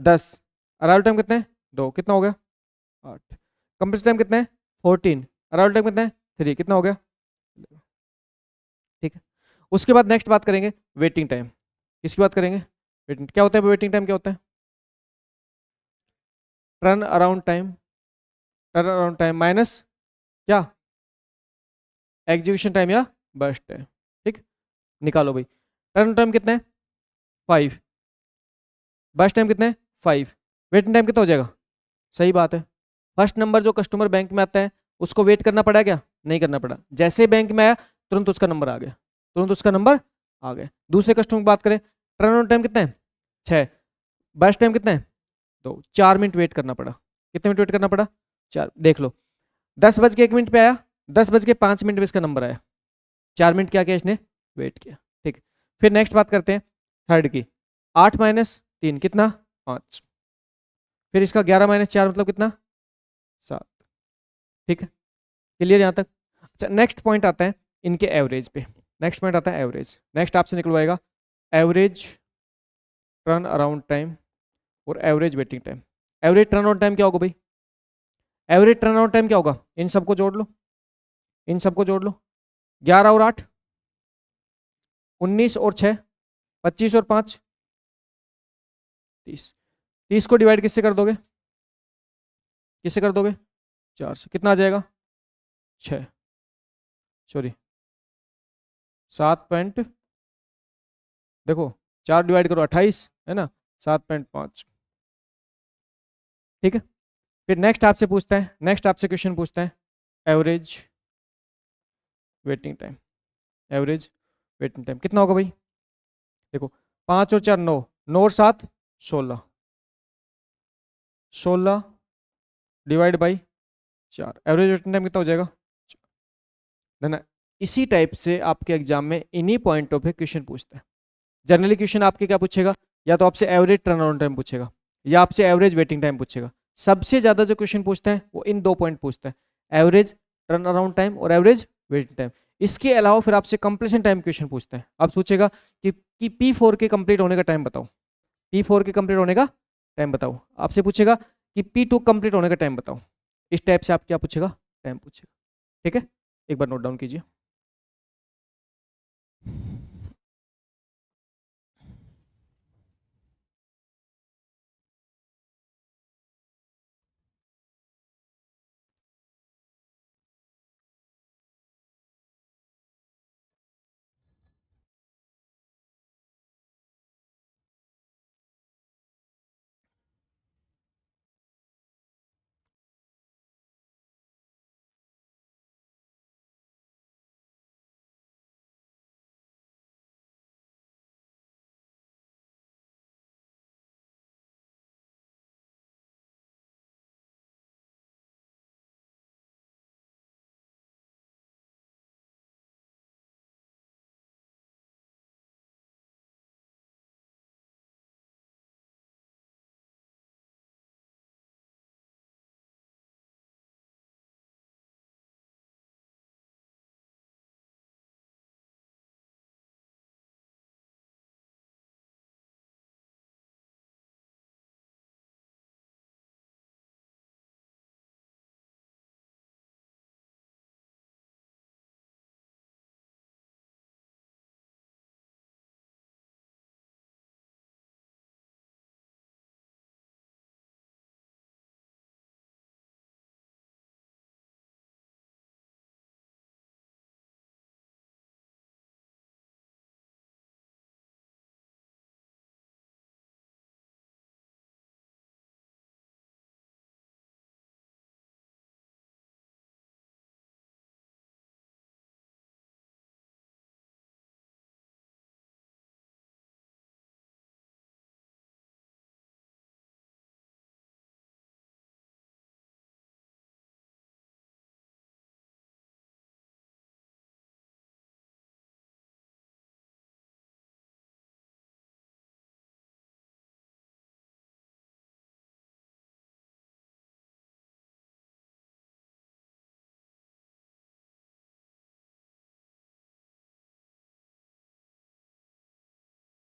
Speaker 1: 10। अराइवल टाइम कितना है? 2। कितना हो गया? 8। कंप्लीशन टाइम कितना है? 14। अराइवल टाइम कितना है? 3। कितना हो गया? ठीक है। उसके बाद नेक्स्ट बात करेंगे वेटिंग टाइम। किसकी बात करेंगे? वेटिंग। क्या होता है वेटिंग टाइम? क्या होता है? Turn around time, turn around time minus क्या? एग्जीक्यूशन टाइम या बर्स्ट टाइम। ठीक, निकालो भाई। टर्न टाइम कितना है? 5। बर्स्ट टाइम कितना है? 5। वेटिंग टाइम कितना हो जाएगा? सही बात है। फर्स्ट नंबर जो कस्टमर बैंक में आता है उसको वेट करना पड़ा क्या? नहीं करना पड़ा। जैसे बैंक में आया तुरंत उसका नंबर आ गया, तुरंत उसका नंबर आ गया। दूसरे कस्टमर की बात करें, टर्न अराउंड टाइम कितना है? 6। बर्स्ट टाइम कितना है? 2। 4 मिनट वेट करना पड़ा। कितने मिनट वेट करना पड़ा? 4। देख लो 10 बज के 1 मिनट पे आया, 10 बज के 5 मिनट में इसका नंबर आया, 4 मिनट क्या किया इसने? वेट किया। ठीक। फिर नेक्स्ट बात करते हैं थर्ड की। 8 माइनस 3 कितना? 5। फिर इसका 11 माइनस 4 मतलब कितना? 7। ठीक है, क्लियर यहाँ तक? अच्छा नेक्स्ट पॉइंट आता है इनके एवरेज पे। नेक्स्ट पॉइंट आता है एवरेज। नेक्स्ट आपसे निकलवाएगा एवरेज टर्न अराउंड टाइम और average waiting time. Average turn around time क्या होगा भाई? एवरेज टर्न अराउंड टाइम क्या होगा? इन सबको जोड़ लो, इन सबको जोड़ लो। 11 और 8, 19 और 6, 25 और 5, 30। 30 को डिवाइड किससे कर दोगे? किससे कर दोगे? 4 से। कितना आ जाएगा? 6, सॉरी 7 देखो 4 डिवाइड करो 28 है ना, 7.5। ठीक है। फिर नेक्स्ट आपसे पूछता है, नेक्स्ट आपसे क्वेश्चन पूछता है average waiting time. Average waiting time कितना होगा भाई? देखो 5 और 4 9, 9 और 7 16, 16 divide by 4, average waiting time कितना हो जाएगा? ना इसी टाइप से आपके एग्जाम में इन्हीं पॉइंटों पे क्वेश्चन पूछते हैं। जनरली क्वेश्चन आपके क्या पूछेगा? या तो आपसे एवरेज टर्न अराउंड टाइम पूछेगा या आपसे एवरेज वेटिंग टाइम पूछेगा। सबसे ज्यादा जो क्वेश्चन पूछते हैं वो इन 2 पॉइंट पूछते हैं, एवरेज टर्न अराउंड टाइम और एवरेज वेटिंग टाइम। इसके अलावा फिर आपसे कंप्लीशन टाइम क्वेश्चन पूछते हैं। आप पूछेगा कि P4 के कंप्लीट होने का टाइम बताओ, P4 के कंप्लीट होने का टाइम बताओ। आपसे पूछेगा कि P2 कंप्लीट होने का टाइम बताओ। इस टाइप से आप क्या पूछेगा? टाइम पूछेगा। ठीक है, एक बार नोट डाउन कीजिए।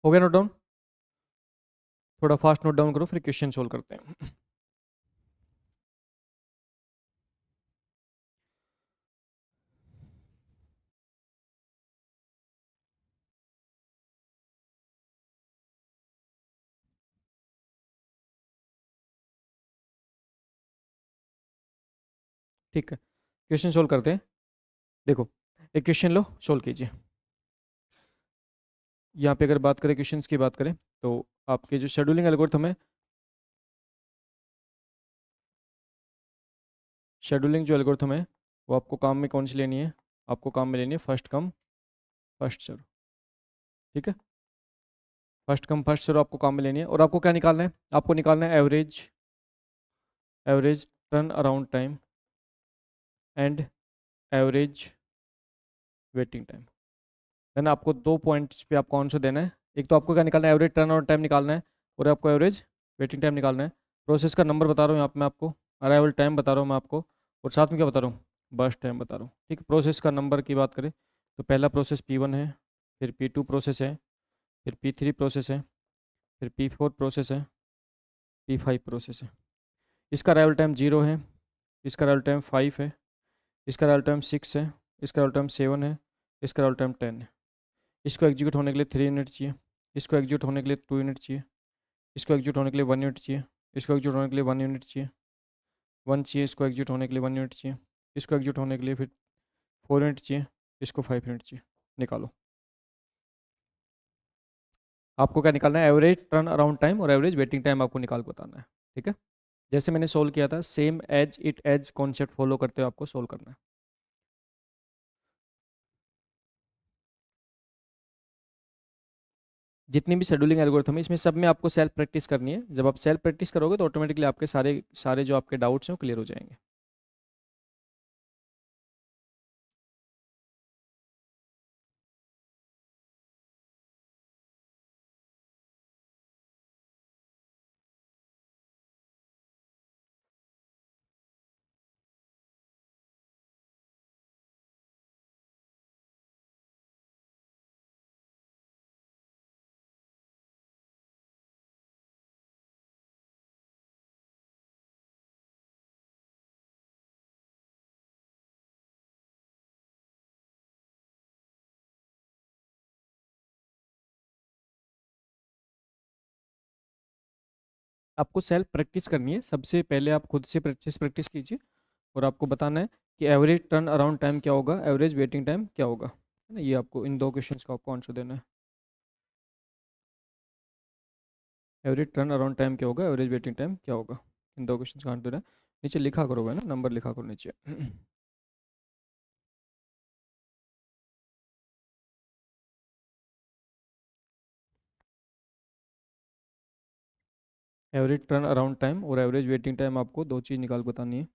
Speaker 1: हो गया नोट डाउन? थोड़ा फास्ट नोट डाउन करो, फिर क्वेश्चन सोल्व करते हैं। ठीक है, क्वेश्चन सोल्व करते हैं। देखो एक क्वेश्चन लो, सोल्व कीजिए। यहाँ पे अगर बात करें, क्वेश्चंस की बात करें, तो आपके जो शेड्यूलिंग एल्गोरिथम है, शेड्यूलिंग जो एल्गोरिथम है वो आपको काम में कौन सी लेनी है? आपको काम में लेनी है फर्स्ट कम फर्स्ट सर्व। ठीक है, फर्स्ट कम फर्स्ट सर्व आपको काम में लेनी है। और आपको क्या निकालना है? आपको निकालना है average, average turn around time and average waiting time. Then आपको 2 पॉइंट्स पे आपको आंसर देना है। एक तो आपको क्या निकालना है? एवरेज टर्न अराउंड टाइम निकालना है, और आपको एवरेज वेटिंग टाइम निकालना है। प्रोसेस का नंबर बता रहा हूँ यहाँ पे मैं आपको, अराइवल टाइम बता रहा हूँ मैं आपको, और साथ में क्या बता रहा हूँ? बर्स्ट टाइम बता रहा हूँ। ठीक है, प्रोसेस का नंबर की बात करें तो पहला प्रोसेस P1 है, फिर P2 प्रोसेस है, फिर P3 प्रोसेस है, फिर P4 प्रोसेस है, P5 प्रोसेस है। इसका अराइवल टाइम 0 है, इसका अराइवल टाइम 5 है, इसका अराइवल टाइम 6 है, इसका अराइवल टाइम 7 है, इसका अराइवल टाइम 10 है। इसको एग्जीक्यूट होने के लिए 3 यूनिट चाहिए, इसको एग्जीक्यूट होने के लिए 2 यूनिट चाहिए, इसको एग्जीक्यूट होने के लिए 1 यूनिट चाहिए, इसको एग्जीक्यूट होने के लिए 1 यूनिट चाहिए, 1 चाहिए, इसको एग्जीक्यूट होने के लिए 1 यूनिट चाहिए, इसको एग्जीक्यूट होने के लिए फिर 4 यूनिट चाहिए, इसको 5 यूनिट चाहिए। निकालो। आपको क्या निकालना है? एवरेज टर्न अराउंड टाइम और एवरेज वेटिंग टाइम आपको निकाल के बताना है। ठीक है, जैसे मैंने सोल्व किया था same as it as concept follow करते हुए आपको सोल्व करना है। जितनी भी शेड्यूलिंग एल्गोरिथम है इसमें सब में आपको सेल्फ प्रैक्टिस करनी है। जब आप सेल्फ प्रैक्टिस करोगे तो ऑटोमेटिकली आपके सारे सारे जो आपके डाउट्स हैं वो क्लियर हो जाएंगे। आपको सेल्फ प्रैक्टिस करनी है। सबसे पहले आप खुद से प्रैक्टिस प्रैक्टिस कीजिए और आपको बताना है कि एवरेज टर्न अराउंड टाइम क्या होगा, एवरेज वेटिंग टाइम क्या होगा, है ना। ये आपको इन दो क्वेश्चंस का आपको आंसर देना है। एवरेज टर्न अराउंड टाइम क्या होगा, एवरेज वेटिंग टाइम क्या होगा, इन दो क्वेश्चंस का आंसर देना है। नीचे लिखा करोगे ना, नंबर लिखा करो नीचे। एवरेज टर्न अराउंड टाइम और एवरेज वेटिंग टाइम आपको दो चीज़ निकाल के बतानी है।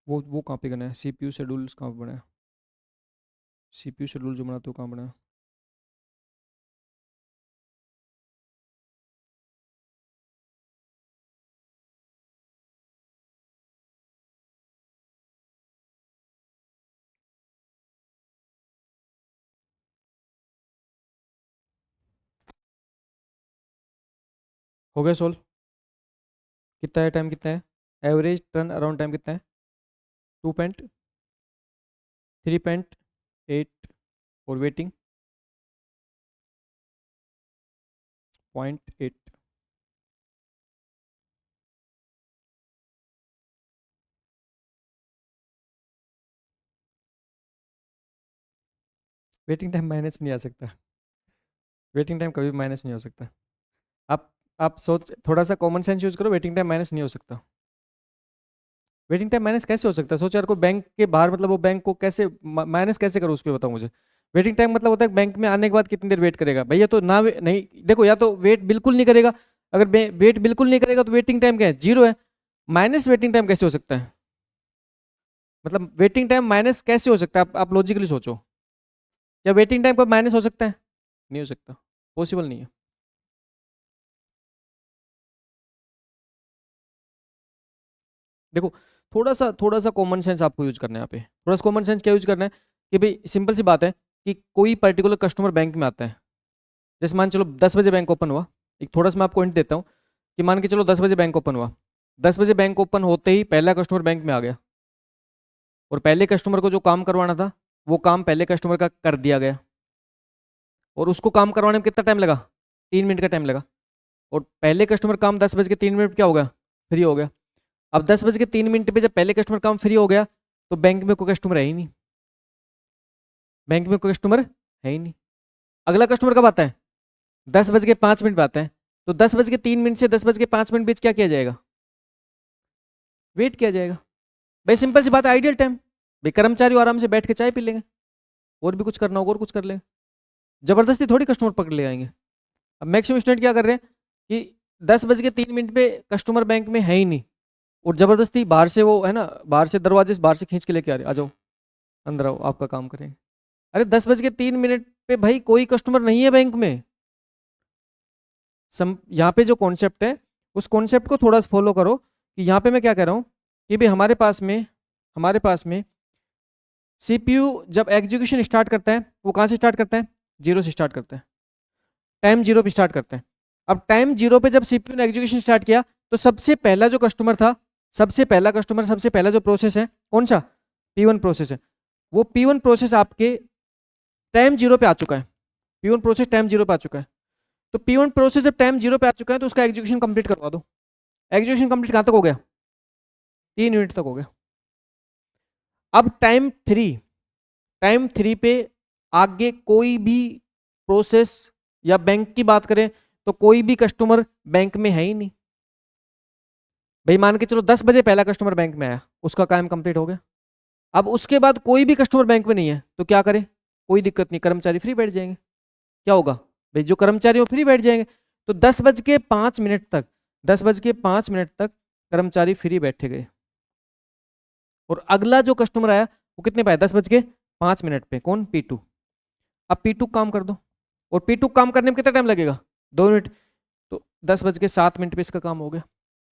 Speaker 1: वो कहाँ पे करना है? सीपीयू शेड्यूल्स कहाँ पे बना है? सीपीयू शेड्यूल जो बनाते हो कहाँ बना है? हो गया सोल्व? कितना है टाइम, कितना है? एवरेज टर्न अराउंड टाइम कितना है? 2.3.8 और वेटिंग 0.8। वेटिंग टाइम माइनस में नहीं आ सकता, वेटिंग टाइम कभी माइनस में नहीं हो सकता। आप आप सोच, थोड़ा सा कॉमन सेंस यूज करो, वेटिंग टाइम माइनस नहीं हो सकता। वेटिंग टाइम माइनस कैसे हो सकता है? सोचो यार, को बैंक के बाहर, मतलब वो बैंक को कैसे माइनस कैसे करो, उस पर बताओ मुझे। वेटिंग टाइम मतलब होता है बैंक में आने के बाद कितनी देर वेट करेगा भैया, तो ना नहीं देखो, या तो वेट बिल्कुल नहीं करेगा। अगर वेट बिल्कुल नहीं करेगा तो वेटिंग टाइम क्या है? 0 है। माइनस वेटिंग टाइम कैसे हो सकता है? मतलब वेटिंग टाइम माइनस कैसे हो सकता है? आप लॉजिकली सोचो, क्या वेटिंग टाइम का माइनस हो सकता है? नहीं हो सकता, पॉसिबल नहीं है। देखो, थोड़ा सा कॉमन सेंस आपको यूज करना है यहाँ पे। थोड़ा सा कॉमन सेंस क्या यूज करना है कि भाई सिंपल सी बात है कि कोई पर्टिकुलर कस्टमर बैंक में आता है। जैसे मान चलो 10 बजे बैंक ओपन हुआ, एक थोड़ा सा मैं आपको हिंट देता हूँ कि मान के चलो 10 बजे बैंक ओपन हुआ। 10 बजे बैंक ओपन होते ही पहला कस्टमर बैंक में आ गया, और पहले कस्टमर को जो काम करवाना था वो काम पहले कस्टमर का कर दिया गया, और उसको काम करवाने में कितना टाइम लगा? 3 मिनट का टाइम लगा। और पहले कस्टमर काम 10 बज के 3 मिनट क्या होगा? फ्री हो गया। अब 10 बज के 3 मिनट पे जब पहले कस्टमर काम फ्री हो गया तो बैंक में कोई कस्टमर है ही नहीं, बैंक में कोई कस्टमर है ही नहीं। अगला कस्टमर कब आता है? 10 बज के 5 मिनट पे आता है। तो 10 बज के 3 मिनट से 10 बज के 5 मिनट बीच क्या किया जाएगा? वेट किया जाएगा। भाई सिंपल सी बात है, आइडियल टाइम। भाई कर्मचारी आराम से बैठ के चाय पी लेंगे, और भी कुछ करना होगा और कुछ कर लेंगे, जबरदस्ती थोड़ी कस्टमर पकड़ ले आएंगे। अब मैक्सिमम स्टूडेंट क्या कर रहे हैं कि 10 बज के 3 मिनट पे कस्टमर बैंक में है ही नहीं, और जबरदस्ती बाहर से वो है ना, बाहर से दरवाजे से बाहर से खींच के लेके आ रहे, आ जाओ अंदर आओ आपका काम करेंगे। अरे 10 बज के 3 मिनट पे भाई कोई कस्टमर नहीं है बैंक में। यहाँ पे जो कॉन्सेप्ट है उस कॉन्सेप्ट को थोड़ा सा फॉलो करो कि यहाँ पे मैं क्या कह रहा हूँ कि भाई हमारे पास में सीपीयू जब एग्जीक्यूशन स्टार्ट करता है वो कहाँ से स्टार्ट करता है, जीरो से स्टार्ट करता है, टाइम जीरो पे स्टार्ट करते हैं। अब टाइम जीरो पे जब सीपीयू ने एग्जीक्यूशन स्टार्ट किया तो सबसे पहला जो कस्टमर था, सबसे पहला जो प्रोसेस है कौन सा, P1 प्रोसेस है। वो P1 प्रोसेस आपके टाइम जीरो पे आ चुका है, P1 प्रोसेस टाइम जीरो पे आ चुका है। तो P1 प्रोसेस जब टाइम जीरो पे आ चुका है तो उसका एग्जीक्यूशन कंप्लीट करवा दो। एग्जीक्यूशन कंप्लीट कहाँ तक हो गया, 3 यूनिट तक हो गया। अब टाइम थ्री पे आगे कोई भी प्रोसेस या बैंक की बात करें तो कोई भी कस्टमर बैंक में है ही नहीं। भाई मान के चलो 10 बजे पहला कस्टमर बैंक में आया, उसका काम कंप्लीट हो गया। अब उसके बाद कोई भी कस्टमर बैंक में नहीं है तो क्या करें, कोई दिक्कत नहीं, कर्मचारी फ्री बैठ जाएंगे। क्या होगा भाई, जो कर्मचारी वो फ्री बैठ जाएंगे। तो 10 बज के 5 मिनट तक कर्मचारी फ्री बैठे गए। और अगला जो कस्टमर आया वो कितने पाए, 10 बज के 5 मिनट पे, कौन, P2। अब P2 काम कर दो, और P2 काम करने में कितना टाइम लगेगा, 2 यूनिट। तो 10 बज के 7 मिनट पे इसका काम हो गया।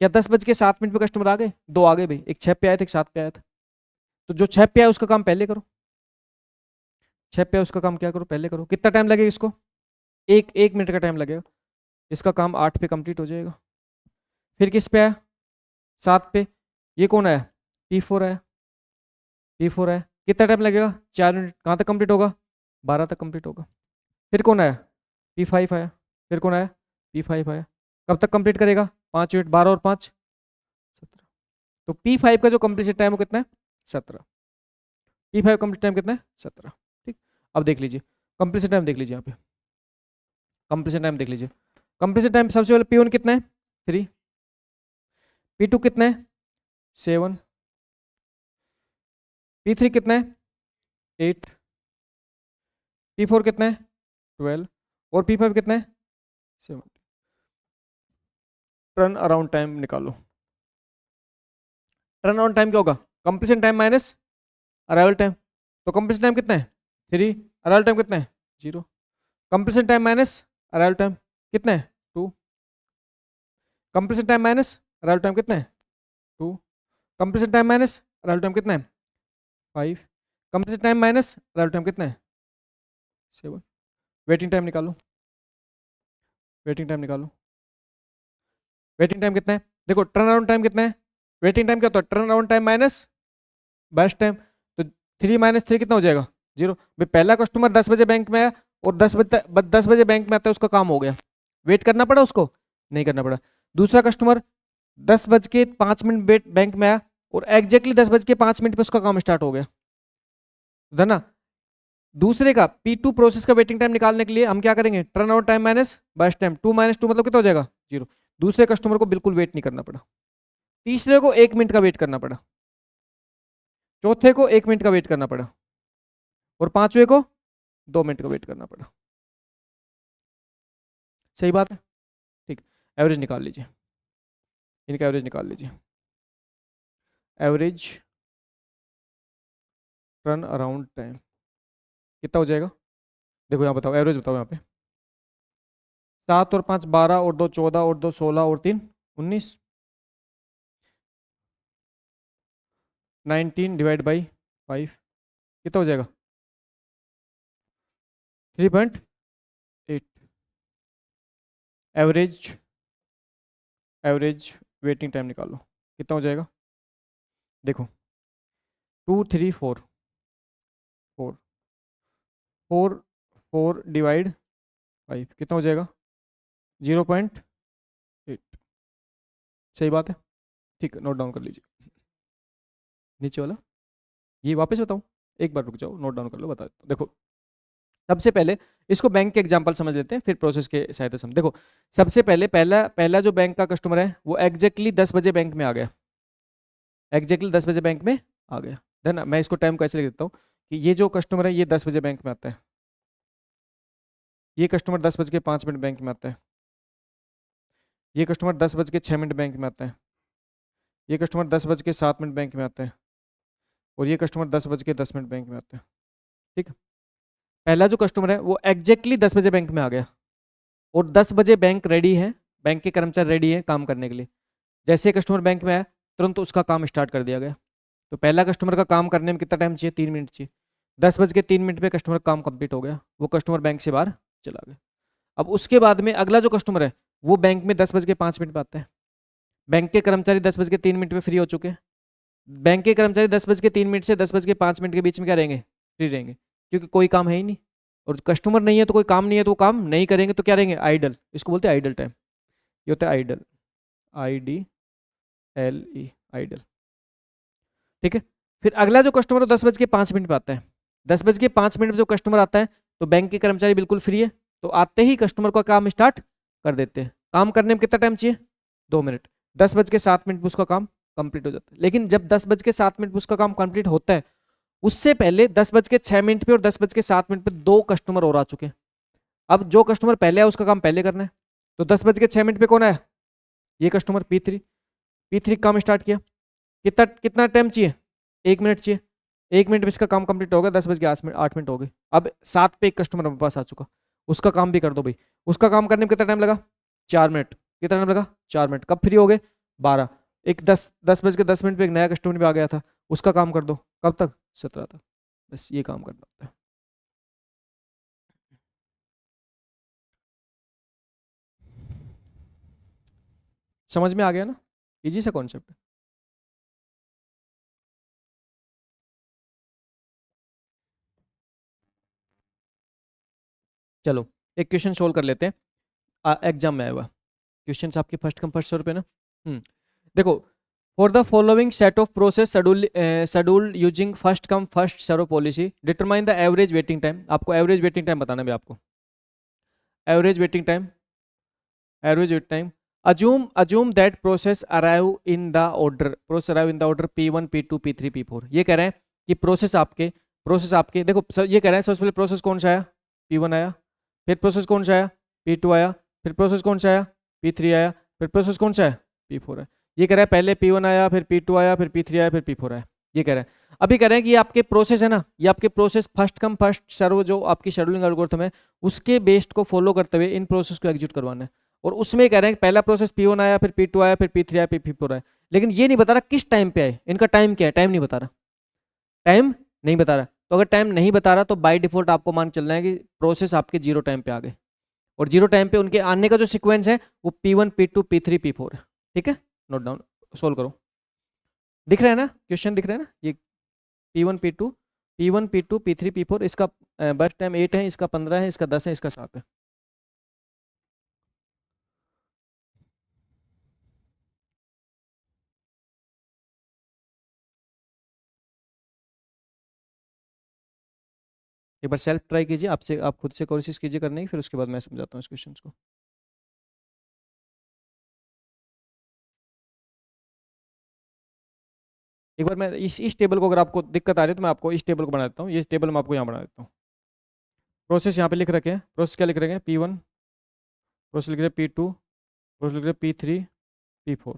Speaker 1: क्या 10 बज के 7 मिनट पे कस्टमर आ गए, दो आ गए भाई, एक 6 पे आया था, एक 7 पे आया था। तो जो 6 पे आया उसका काम पहले करो, 6 पे आया उसका काम क्या करो, पहले करो। कितना टाइम लगेगा इसको, एक मिनट का टाइम लगेगा। इसका काम 8 पे कंप्लीट हो जाएगा। फिर किस पे आया, 7 पे, ये कौन आया, P4 आया। P4 आया, कितना टाइम लगेगा, 4 यूनिट। कहाँ तक कंप्लीट होगा, 12 तक कंप्लीट होगा। फिर कौन आया, P5 आया। फिर कौन आया, P5 आया। कब तक कंप्लीट करेगा, 5 यूनिट, 12 और 5 17। तो P5 का जो कंप्लीट टाइम वो कितना है, 17। P5 कंप्लीट टाइम कितना है, 17। ठीक, अब देख लीजिए कंप्लीशन टाइम, देख लीजिए यहाँ पे कंप्लीशन टाइम देख लीजिए। कंप्लीशन टाइम सबसे पहले P1 कितना है, 3। P2 कितना है, 7। P3 कितना है, 8। P4 कितना है, 12। और P5 कितना है, 7। टर्न अराउंड टाइम निकालो। टर्न अराउंड टाइम क्या होगा, completion time minus arrival time. तो कंप्लीशन टाइम कितना है, 3। अराइवल टाइम कितना है, 0। Completion time minus arrival time कितना है, 2। Completion time minus arrival time कितना है, 2। Completion time minus arrival time कितना है, 5। Completion time minus arrival time कितना है, 7। वेटिंग टाइम निकालो, वेटिंग टाइम निकालो। वेटिंग टाइम कितना है, देखो टर्न अराउंड टाइम कितना है, वेटिंग टाइम क्या होता है, turn around time minus best time. तो 3 - 3 कितना हो जाएगा, 0। भाई पहला कस्टमर 10 बजे बैंक में आया और 10 बजे बैंक में आता है, उसका काम हो गया। वेट करना पड़ा उसको, नहीं करना पड़ा। दूसरा कस्टमर 10 बज के 5 मिनट बैंक में आया और एग्जैक्टली 10 बज के 5 मिनट पे उसका काम स्टार्ट हो गया, है ना। दूसरे का P2 प्रोसेस का वेटिंग टाइम निकालने के लिए हम क्या करेंगे, टर्न आउट टाइम माइनस बस टाइम, 2 - 2 मतलब कितना हो जाएगा, 0। दूसरे कस्टमर को बिल्कुल वेट नहीं करना पड़ा। तीसरे को 1 मिनट का वेट करना पड़ा। चौथे को 1 मिनट का वेट करना पड़ा। और पांचवे को 2 मिनट का वेट करना पड़ा। सही बात है, ठीक। एवरेज निकाल लीजिए, इनका एवरेज निकाल लीजिए। एवरेज टर्न अराउंड टाइम कितना हो जाएगा, देखो यहाँ बताओ, एवरेज बताओ यहाँ पे। 7 और 5 12 और 2 14 और 2 16 और 3 19। 19 डिवाइड बाई 5 कितना हो जाएगा, 3.8। एवरेज वेटिंग टाइम निकालो, कितना हो जाएगा, देखो 2 3 4 4 4 4 डिवाइड 5 कितना हो जाएगा, 0.8। सही बात है, ठीक है, नोट डाउन कर लीजिए। नीचे वाला ये वापस बताऊँ, एक बार रुक जाओ, नोट डाउन कर लो, बता देता हूँ। देखो सबसे पहले इसको बैंक के एग्जांपल समझ लेते हैं, फिर प्रोसेस के सहायता से देखो। सबसे पहले पहला पहला जो बैंक का कस्टमर है वो एग्जैक्टली 10 बजे बैंक में आ गया, एग्जैक्टली 10 बजे बैंक में आ गया, है ना। मैं इसको टाइम को ऐसे लिख देता हूँ कि ये जो कस्टमर है ये 10 बजे बैंक में आता है, ये कस्टमर 10 बज के 5 मिनट बैंक में आता है, ये कस्टमर 10 बज के 6 मिनट बैंक में आता है, ये कस्टमर 10 बज के 7 मिनट बैंक में आता है, और ये कस्टमर 10 बज के 10 मिनट बैंक में आता है। ठीक है, पहला जो कस्टमर है वो एग्जैक्टली 10 बजे बैंक में आ गया और 10 बजे बैंक रेडी है, बैंक के कर्मचारी रेडी है काम करने के लिए। जैसे कस्टमर बैंक में आया तुरंत उसका काम स्टार्ट कर दिया गया। तो पहला कस्टमर का काम करने में कितना टाइम चाहिए, 3 मिनट चाहिए। 10 बज के 3 मिनट पे कस्टमर का काम कंप्लीट हो गया, वो कस्टमर बैंक से बाहर चला गया। अब उसके बाद में अगला जो कस्टमर है वो बैंक में 10 बज के 5 मिनट पे आता है। बैंक के कर्मचारी 10 बज के 3 मिनट पे फ्री हो चुके हैं। बैंक के कर्मचारी 10 बज के 3 मिनट से 10 बज के 5 मिनट के बीच में क्या रहेंगे, फ्री रहेंगे, क्योंकि कोई काम है ही नहीं। और कस्टमर नहीं है तो कोई काम नहीं है, तो वो काम नहीं करेंगे तो क्या रहेंगे, आइडल। इसको बोलते हैं आइडल टाइम। ये होता है आइडल, IDLE, आइडल। ठीक है। फिर अगला जो कस्टमर है 10 बज के 5 मिनट पे आता है। 10 बज के 5 मिनट में जो कस्टमर आता है तो बैंक के कर्मचारी बिल्कुल फ्री है, तो आते ही कस्टमर का काम स्टार्ट कर देते हैं। काम करने में कितना टाइम चाहिए, 2 मिनट। 10 बज के 7 मिनट में उसका काम कंप्लीट हो जाता है। लेकिन जब 10 बज के 7 मिनट में उसका काम कंप्लीट होता है, उससे पहले 10 बज के 6 मिनट पे और 10 बज के 7 मिनट पे दो कस्टमर और आ चुके हैं। अब जो कस्टमर पहले आया उसका काम पहले करना है। तो 10 बज के 6 मिनट पे कौन आया, ये कस्टमर P3। P3 काम स्टार्ट किया। कितना कितना टाइम चाहिए, 1 मिनट चाहिए। 1 मिनट में इसका काम कंप्लीट होगा, 10 बज के 8 मिनट हो गए। अब 7 पे एक कस्टमर हमारे पास आ चुका, उसका काम भी कर दो भाई। उसका काम करने में कितना टाइम लगा, 4 मिनट। कितना टाइम लगा, 4 मिनट। कब फ्री हो गए, 12। एक 10 बज के 10 मिनट पे एक नया कस्टमर भी आ गया था, उसका काम कर दो। कब तक, 17 तक। बस ये काम करना होता है। समझ में आ गया ना, इजी सा कॉन्सेप्ट है। चलो एक क्वेश्चन सोल्व कर लेते हैं, एग्जाम में आया हुआ क्वेश्चन। आपके फर्स्ट कम फर्स्ट सर्व पे ना। देखो, for the following set of process schedule using first come first serve policy, determine the average waiting time. आपको एवरेज वेटिंग टाइम बताना है भी आपको। Average waiting time, average wait time. Assume that process arrive in the order, process arrive in the order P1 P2 P3 P4। ये कह रहे हैं कि प्रोसेस आपके देखो ये कह रहे हैं सबसे पहले प्रोसेस कौन सा आया, P1 आया। फिर प्रोसेस कौन सा आया, P2 आया। फिर प्रोसेस कौन सा आया, P3 आया। फिर प्रोसेस कौन सा है, P4 है। ये कह रहा है पहले P1 आया, फिर P2 आया, फिर P3 आया, फिर P4 आया। ये कह रहे हैं। अभी कह रहे हैं कि ये आपके प्रोसेस है ना, ये आपके process first come first serve जो आपकी शेड्यूलिंग एल्गोरिथम है उसके बेस्ड को फॉलो करते हुए इन प्रोसेस को एग्जीक्यूट करवाना है। और उसमें कह रहे हैं पहला प्रोसेस P1 आया, फिर P2 आया, फिर P3 आया, फिर P4 आया। लेकिन ये नहीं बता रहा किस टाइम पे आए, इनका टाइम क्या है, टाइम नहीं बता रहा। टाइम नहीं बता रहा, तो अगर टाइम नहीं बता रहा तो बाय डिफॉल्ट आपको मान चलना है कि प्रोसेस आपके जीरो टाइम पे आ गए। और जीरो टाइम पे उनके आने का जो सीक्वेंस है वो P1 P2 P3 P4 है। ठीक है, नोट डाउन, सोल्व करो। दिख रहा है ना, क्वेश्चन दिख रहा है ना ये। P1 P2 इसका बस टाइम 8 है, इसका 15 है, इसका 10 है, इसका 7 है। एक बार सेल्फ ट्राई कीजिए, आपसे आप खुद से कोशिश कीजिए करने की, फिर उसके बाद मैं समझाता हूँ इस क्वेश्चन को। एक बार मैं इस टेबल को, अगर आपको दिक्कत आ रही है तो मैं आपको इस टेबल को बना देता हूँ। ये टेबल मैं आपको यहाँ बना देता हूँ। प्रोसेस यहाँ पे लिख रखे हैं, प्रोसेस क्या लिख रखे हैं, P1, प्रोसेस लिख रहे हैं P2, प्रोसेस लिख रहे हैं P3 P4।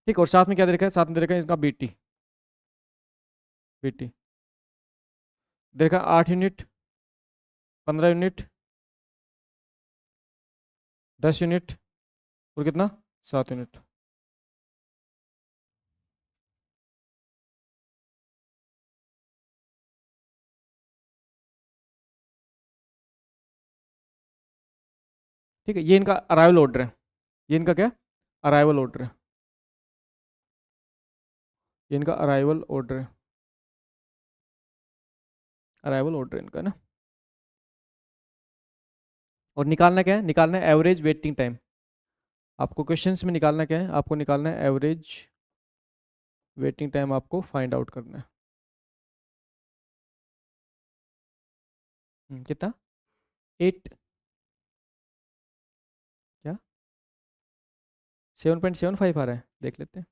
Speaker 1: ठीक, और साथ में क्या दे रखा है, साथ में दे रखा है इसका BT दे रखा है 8 यूनिट, 15 यूनिट, 10 यूनिट, और कितना, 7 यूनिट। ठीक है, ये इनका अराइवल ऑर्डर है। ये इनका क्या, अराइवल ऑर्डर है। ये इनका अराइवल ऑर्डर है, अराइवल ऑर्डर इनका ना। और निकालना क्या है, निकालना है एवरेज वेटिंग टाइम। आपको क्वेश्चंस में निकालना क्या है, आपको निकालना है एवरेज वेटिंग टाइम, आपको फाइंड आउट करना है। कितना, 8, क्या 7.75 आ रहा है, देख लेते हैं।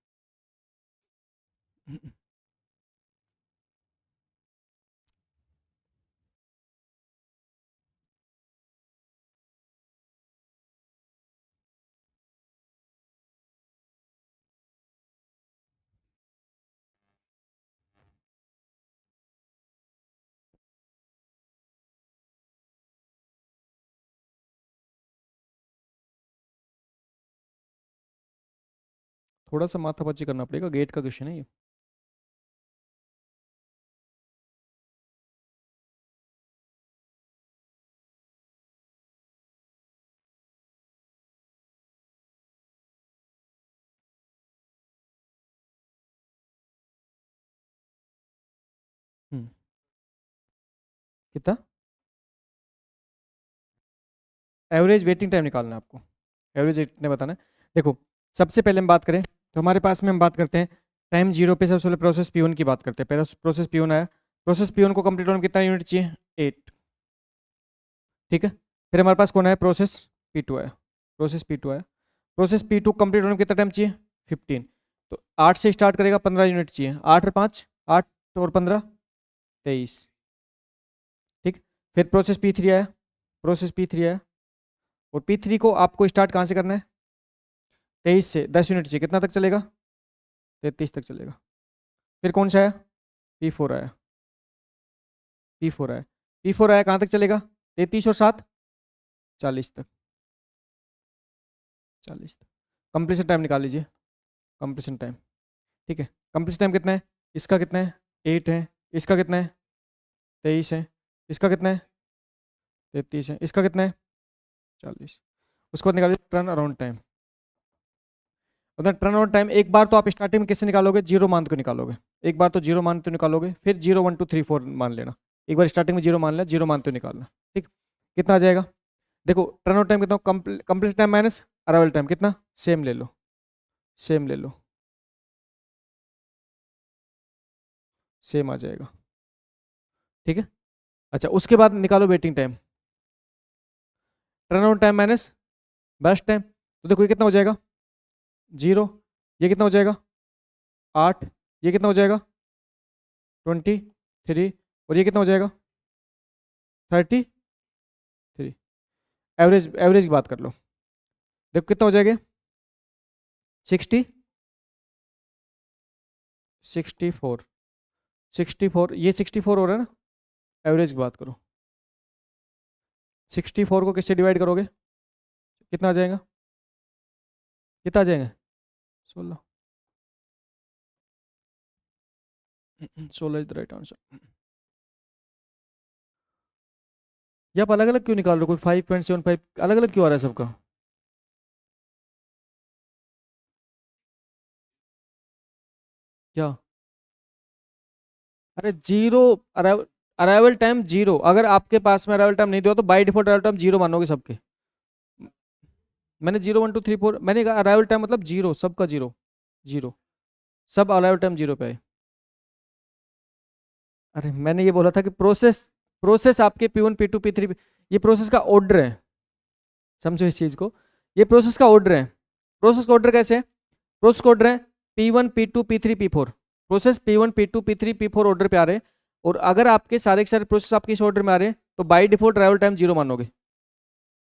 Speaker 1: थोड़ा सा माथापच्ची करना पड़ेगा, गेट का क्वेश्चन है ये। हम्म, कितना एवरेज वेटिंग टाइम निकालना है आपको, एवरेज इतने बताना है। देखो, सबसे पहले हम बात करें तो हमारे पास में हम बात करते हैं टाइम जीरो पे, सबसे पहले प्रोसेस P1 की बात करते हैं। पहले प्रोसेस P1 आया, प्रोसेस P1 को कंप्लीट होने में कितना यूनिट चाहिए, 8। ठीक है, फिर हमारे पास कौन आया, प्रोसेस P2 आया, प्रोसेस P2 आया, प्रोसेस P2 कंप्लीट होने में कितना टाइम चाहिए, 15। तो 8 से स्टार्ट करेगा, 15 यूनिट चाहिए, 8 और 5 8 और 15 23। ठीक, फिर प्रोसेस P3 आया, प्रोसेस P3 आया, और P3 को आपको स्टार्ट कहाँ से करना है, 23 से, 10 यूनिट चाहिए, कितना तक चलेगा, 33 तक चलेगा। फिर कौन सा आया, P4 आया, P4 आया, P4 आया, कहाँ तक चलेगा, 33 और 7 40 तक, 40 तक। कंप्लीशन टाइम निकाल लीजिए, कंप्लीशन टाइम। ठीक है, कंप्लीशन टाइम कितना है, इसका कितना है, 8 है, इसका कितना है, 23 है, इसका कितना है, 33 है, इसका कितना है, 40। उसके बाद निकालिए टर्न अराउंड टाइम। मतलब टर्न अराउंड टाइम एक बार तो आप स्टार्टिंग में किससे निकालोगे, जीरो मान को निकालोगे, एक बार तो जीरो मान तो निकालोगे, फिर 0 1 2 3 4 मान लेना, एक बार स्टार्टिंग में जीरो मान लेना, जीरो मान तो निकालना। ठीक, कितना आ जाएगा, देखो टर्न आउट टाइम कितना, complete time minus arrival time कितना, सेम ले लो, सेम ले लो, सेम आ जाएगा। ठीक है, अच्छा उसके बाद निकालो waiting time, turn out time minus burst time, तो देखो ये कितना हो जाएगा, 0, ये कितना हो जाएगा, 8, ये कितना हो जाएगा, 23, और ये कितना हो जाएगा, 33। एवरेज, एवरेज की बात कर लो, देखो कितना हो जाएगा, 60, 64, 64, ये 64 हो रहा है ना, एवरेज की बात करो, 64 को किससे डिवाइड करोगे, कितना आ जाएगा, कितना आ जाएगा, 16, 16 इज द राइट आंसर। ये आप अलग अलग क्यों निकाल रहे हो, कोई 5.75 अलग अलग क्यों आ रहा है सबका, क्या, अरे जीरो, अराइवल टाइम जीरो, अगर आपके पास में अराइवल टाइम नहीं दिया तो by default arrival time zero मानोगे सबके। मैंने 0 1 2 3 4 मैंने कहा अराइवल टाइम मतलब जीरो, सबका जीरो, जीरो, सब अराइवल टाइम जीरो पे है। अरे मैंने ये बोला था कि प्रोसेस, प्रोसेस आपके P1 P2 P3, ये प्रोसेस का ऑर्डर है, समझो इस चीज को, ये प्रोसेस का ऑर्डर है। प्रोसेस का ऑर्डर कैसे है, प्रोसेस का ऑर्डर है P1 P2 P3 P4, process P1 P2 P3 P4 order पे आ रहे हैं, और अगर आपके सारे के सारे प्रोसेस आपके इस ऑर्डर में आ रहे हैं तो by default arrival time zero मानोगे,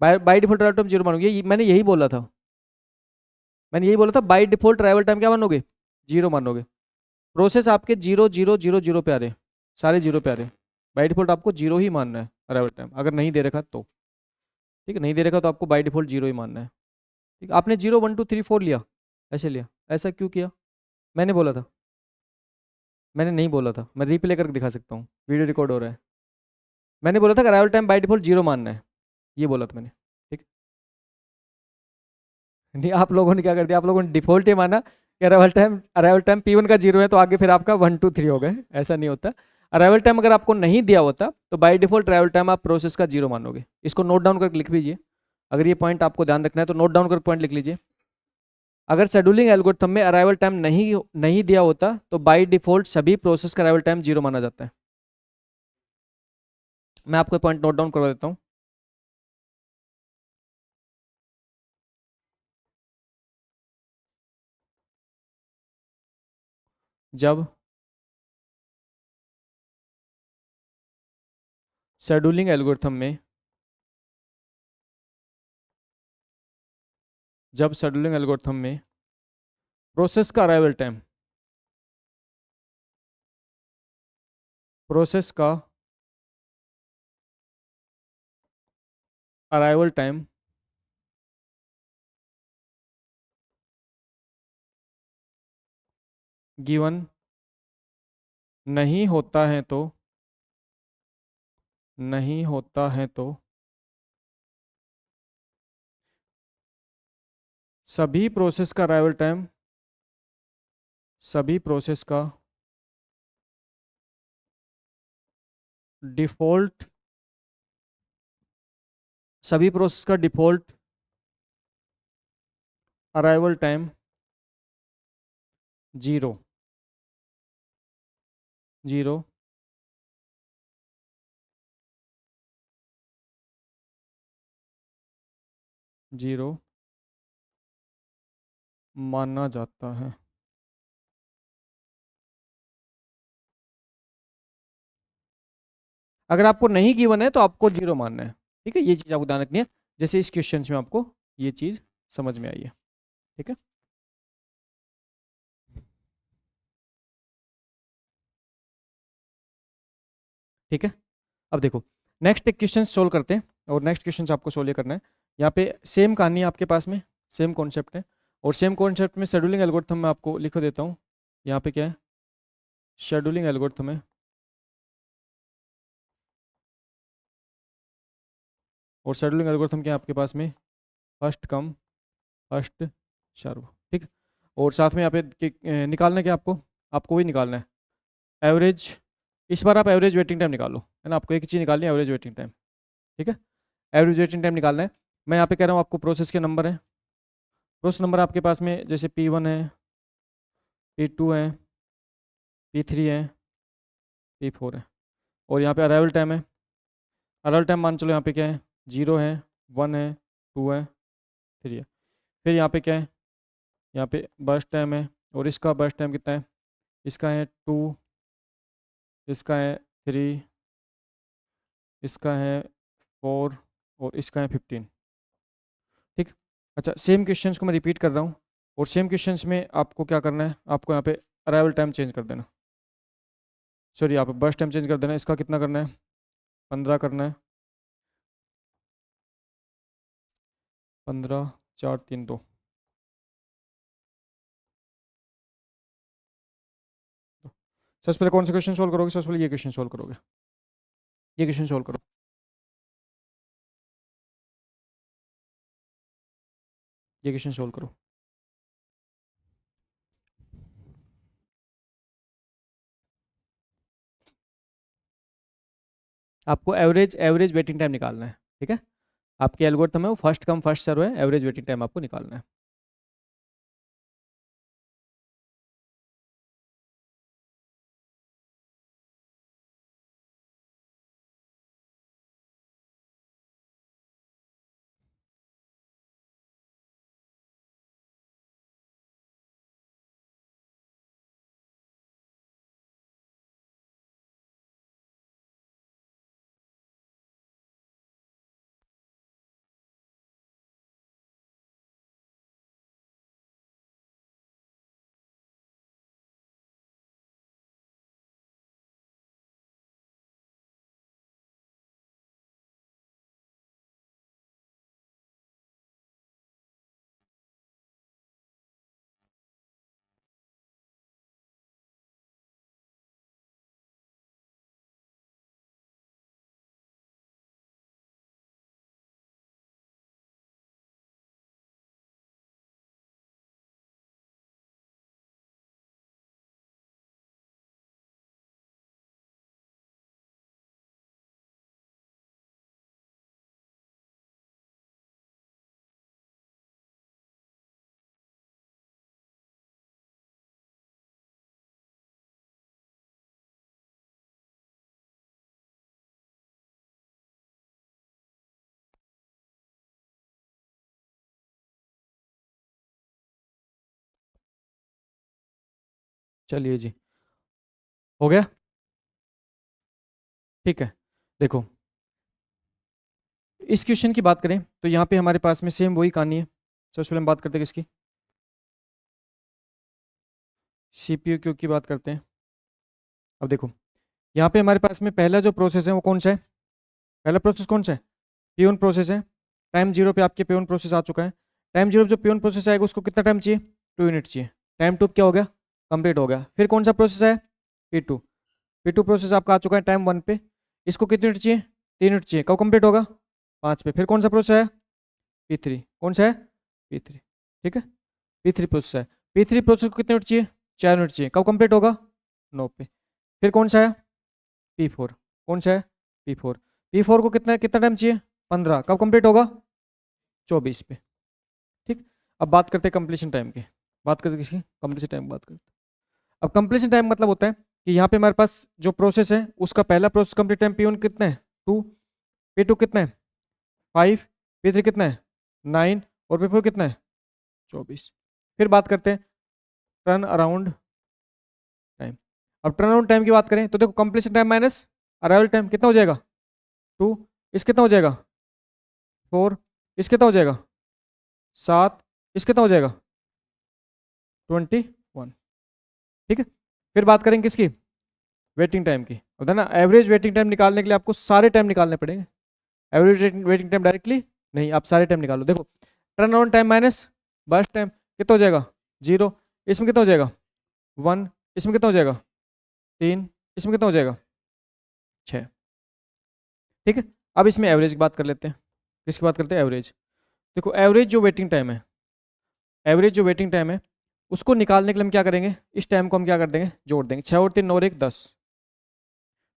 Speaker 1: by default arrival time zero मानोगे, मैंने यही बोला था, मैंने यही बोला था बाई डिफॉल्ट अराइवल टाइम क्या मानोगे, जीरो मानोगे। प्रोसेस आपके 0 0 0 0 पे आ रहे हैं, सारे जीरो पे आ रहे हैं, बाई डिफॉल्ट आपको जीरो ही मानना है अराइवल टाइम, अगर नहीं दे रखा तो। ठीक है, नहीं दे रखा तो आपको बाई डिफॉल्ट जीरो ही मानना है। ठीक, आपने 0 1 2 3 4 लिया, ऐसे लिया, ऐसा क्यों किया, मैंने बोला था, मैंने नहीं बोला था, मैं रिप्ले करके दिखा सकता हूँ, वीडियो रिकॉर्ड हो रहा है। मैंने बोला था कि arrival time by default zero मानना है, ये बोला था मैंने। ठीक, नहीं आप लोगों ने क्या कर दिया, आप लोगों ने डिफॉल्ट ही माना कि अराइवल टाइम P1 का जीरो है तो आगे फिर आपका 1 2 3 हो गए, ऐसा नहीं होता। अराइवल टाइम अगर आपको नहीं दिया होता तो बाई डिफॉल्ट अराइवल टाइम आप प्रोसेस का जीरो मानोगे, इसको नोट डाउन करके लिख लीजिए, अगर ये पॉइंट आपको ध्यान रखना है तो नोट डाउन कर पॉइंट लिख लीजिए। अगर शेड्यूलिंग एल्गोरिथम में अराइवल टाइम नहीं नहीं दिया होता तो बाई डिफॉल्ट सभी प्रोसेस का अराइवल टाइम जीरो माना जाता है। मैं आपको पॉइंट नोट डाउन करवा देता हूँ। जब शेड्यूलिंग एल्गोरिथम में, जब शेड्यूलिंग एल्गोरिथम में प्रोसेस का अराइवल टाइम, प्रोसेस का अराइवल टाइम गिवन नहीं होता है तो सभी प्रोसेस का अराइवल टाइम डिफॉल्ट सभी प्रोसेस का डिफॉल्ट अराइवल टाइम 0 0 0 माना जाता है। अगर आपको नहीं गिवन है तो आपको 0 मानना है। ठीक है, ये चीज़ आपको ध्यान रखनी है। जैसे इस क्वेश्चन में आपको ये चीज़ समझ में आई है। ठीक है, ठीक है। अब देखो, नेक्स्ट एक क्वेश्चन सोल्व करते हैं, और नेक्स्ट क्वेश्चन आपको सोल्व करना है। यहाँ पे सेम कहानी है आपके पास में, सेम कॉन्सेप्ट है, और सेम कॉन्सेप्ट में शेड्यूलिंग एल्गोरिथम मैं आपको लिख देता हूँ। यहाँ पे क्या है, शेड्यूलिंग एल्गोरिथम है, और शेड्यूलिंग एल्गोरिथम क्या है आपके पास में, फर्स्ट कम फर्स्ट सर्व। ठीक, और साथ में यहाँ पे निकालना है क्या आपको, आपको वही निकालना है एवरेज। इस बार आप एवरेज वेटिंग टाइम निकालो, है ना, आपको एक चीज़ निकालनी है, एवरेज वेटिंग टाइम। ठीक है, एवरेज वेटिंग टाइम निकालना है। मैं यहाँ पे कह रहा हूँ आपको प्रोसेस के नंबर है, प्रोसेस नंबर आपके पास में जैसे P1 है, P2 है, P3 है, P4 है, और यहाँ पे अराइवल टाइम है। अराइवल टाइम मान चलो यहाँ पे क्या है, 0 है, 1 है, 2 है, 3 है। फिर यहाँ पे क्या है, यहाँ पे बर्स्ट टाइम है, और इसका बर्स्ट टाइम कितना है, इसका है 2, इसका है 3, इसका है 4, और इसका है 15। ठीक, अच्छा, सेम क्वेश्चंस को मैं रिपीट कर रहा हूँ, और सेम क्वेश्चंस में आपको क्या करना है, आपको यहाँ पे अराइवल टाइम चेंज कर देना, सॉरी यहाँ पे बर्स्ट टाइम चेंज कर देना। इसका कितना करना है, 15 करना है, 15, 4, 3, 2। सबसे पहले कौन सा क्वेश्चन सोल्व करोगे, सबसे पहले ये क्वेश्चन सोल्व करोगे, ये क्वेश्चन सोल्व करो, ये क्वेश्चन सोल्व करो। आपको एवरेज एवरेज वेटिंग टाइम निकालना है। ठीक है, आपके एल्गोरिथम है वो फर्स्ट कम फर्स्ट सर्व है, एवरेज वेटिंग टाइम आपको निकालना है। चलिए जी, हो गया। ठीक है, देखो इस क्वेश्चन की बात करें तो यहाँ पे हमारे पास में सेम वही कहानी है। सबसे पहले हम बात करते हैं किसकी, CPU क्यू की बात करते हैं। अब देखो, यहाँ पे हमारे पास में पहला जो प्रोसेस है वो कौन सा है, पहला प्रोसेस कौन सा है, P1 प्रोसेस है। टाइम 0 पे आपके P1 प्रोसेस आ चुका है। टाइम 0 पे जो P1 प्रोसेस आएगा उसको कितना टाइम चाहिए, 2 यूनिट चाहिए। टाइम 2 क्या हो गया, कंप्लीट हो गया। फिर कौन सा प्रोसेस है, P2। P2 प्रोसेस आपका आ चुका है टाइम 1 पे, इसको कितने यूनिट चाहिए, 3 यूनिट चाहिए, कब कंप्लीट होगा, 5 पे। फिर कौन सा प्रोसेस है, P3, कौन सा है, P3, ठीक है, P3 प्रोसेस है। P3 प्रोसेस को कितने यूनिट चाहिए, 4 यूनिट चाहिए, कब कंप्लीट होगा, 9 पे। फिर कौन सा है, P4, कौन सा है, P4। P4 को कितना कितना टाइम चाहिए, 15, कब कंप्लीट होगा, 24 पे, ठीक। अब बात करते हैं कंप्लीशन टाइम की, बात करते किसी कंप्लीशन टाइम बात करते हैं। अब कंप्लीशन टाइम मतलब होता है कि यहाँ पे हमारे पास जो प्रोसेस है उसका पहला प्रोसेस कंप्लीट टाइम P1 कितना है, 2, P2 कितना है, 5, P3 कितना है, 9 और P4 कितना है, 24। फिर बात करते हैं टर्न अराउंड टाइम। अब टर्न अराउंड टाइम की बात करें तो देखो completion time minus arrival time कितना हो जाएगा, 2, इस कितना हो जाएगा, 4, इस कितना हो जाएगा, 7, इस कितना हो जाएगा, 21, ठीक है। फिर बात करेंगे किसकी, वेटिंग टाइम की। होता है ना, एवरेज वेटिंग टाइम निकालने के लिए आपको सारे टाइम निकालने पड़ेंगे। एवरेज वेटिंग टाइम डायरेक्टली नहीं, आप सारे टाइम निकालो। देखो turn around time minus burst time कितना हो जाएगा, 0, इसमें कितना हो जाएगा, 1, इसमें कितना हो जाएगा, 3, इसमें कितना हो जाएगा, 6, ठीक है। अब इसमें एवरेज की बात कर लेते हैं। किसकी बात करते हैं, एवरेज। देखो एवरेज जो वेटिंग टाइम है, एवरेज जो वेटिंग टाइम है उसको निकालने के लिए हम क्या करेंगे, इस टाइम को हम क्या कर देंगे, जोड़ देंगे। 6 और 3 9 और 1 10,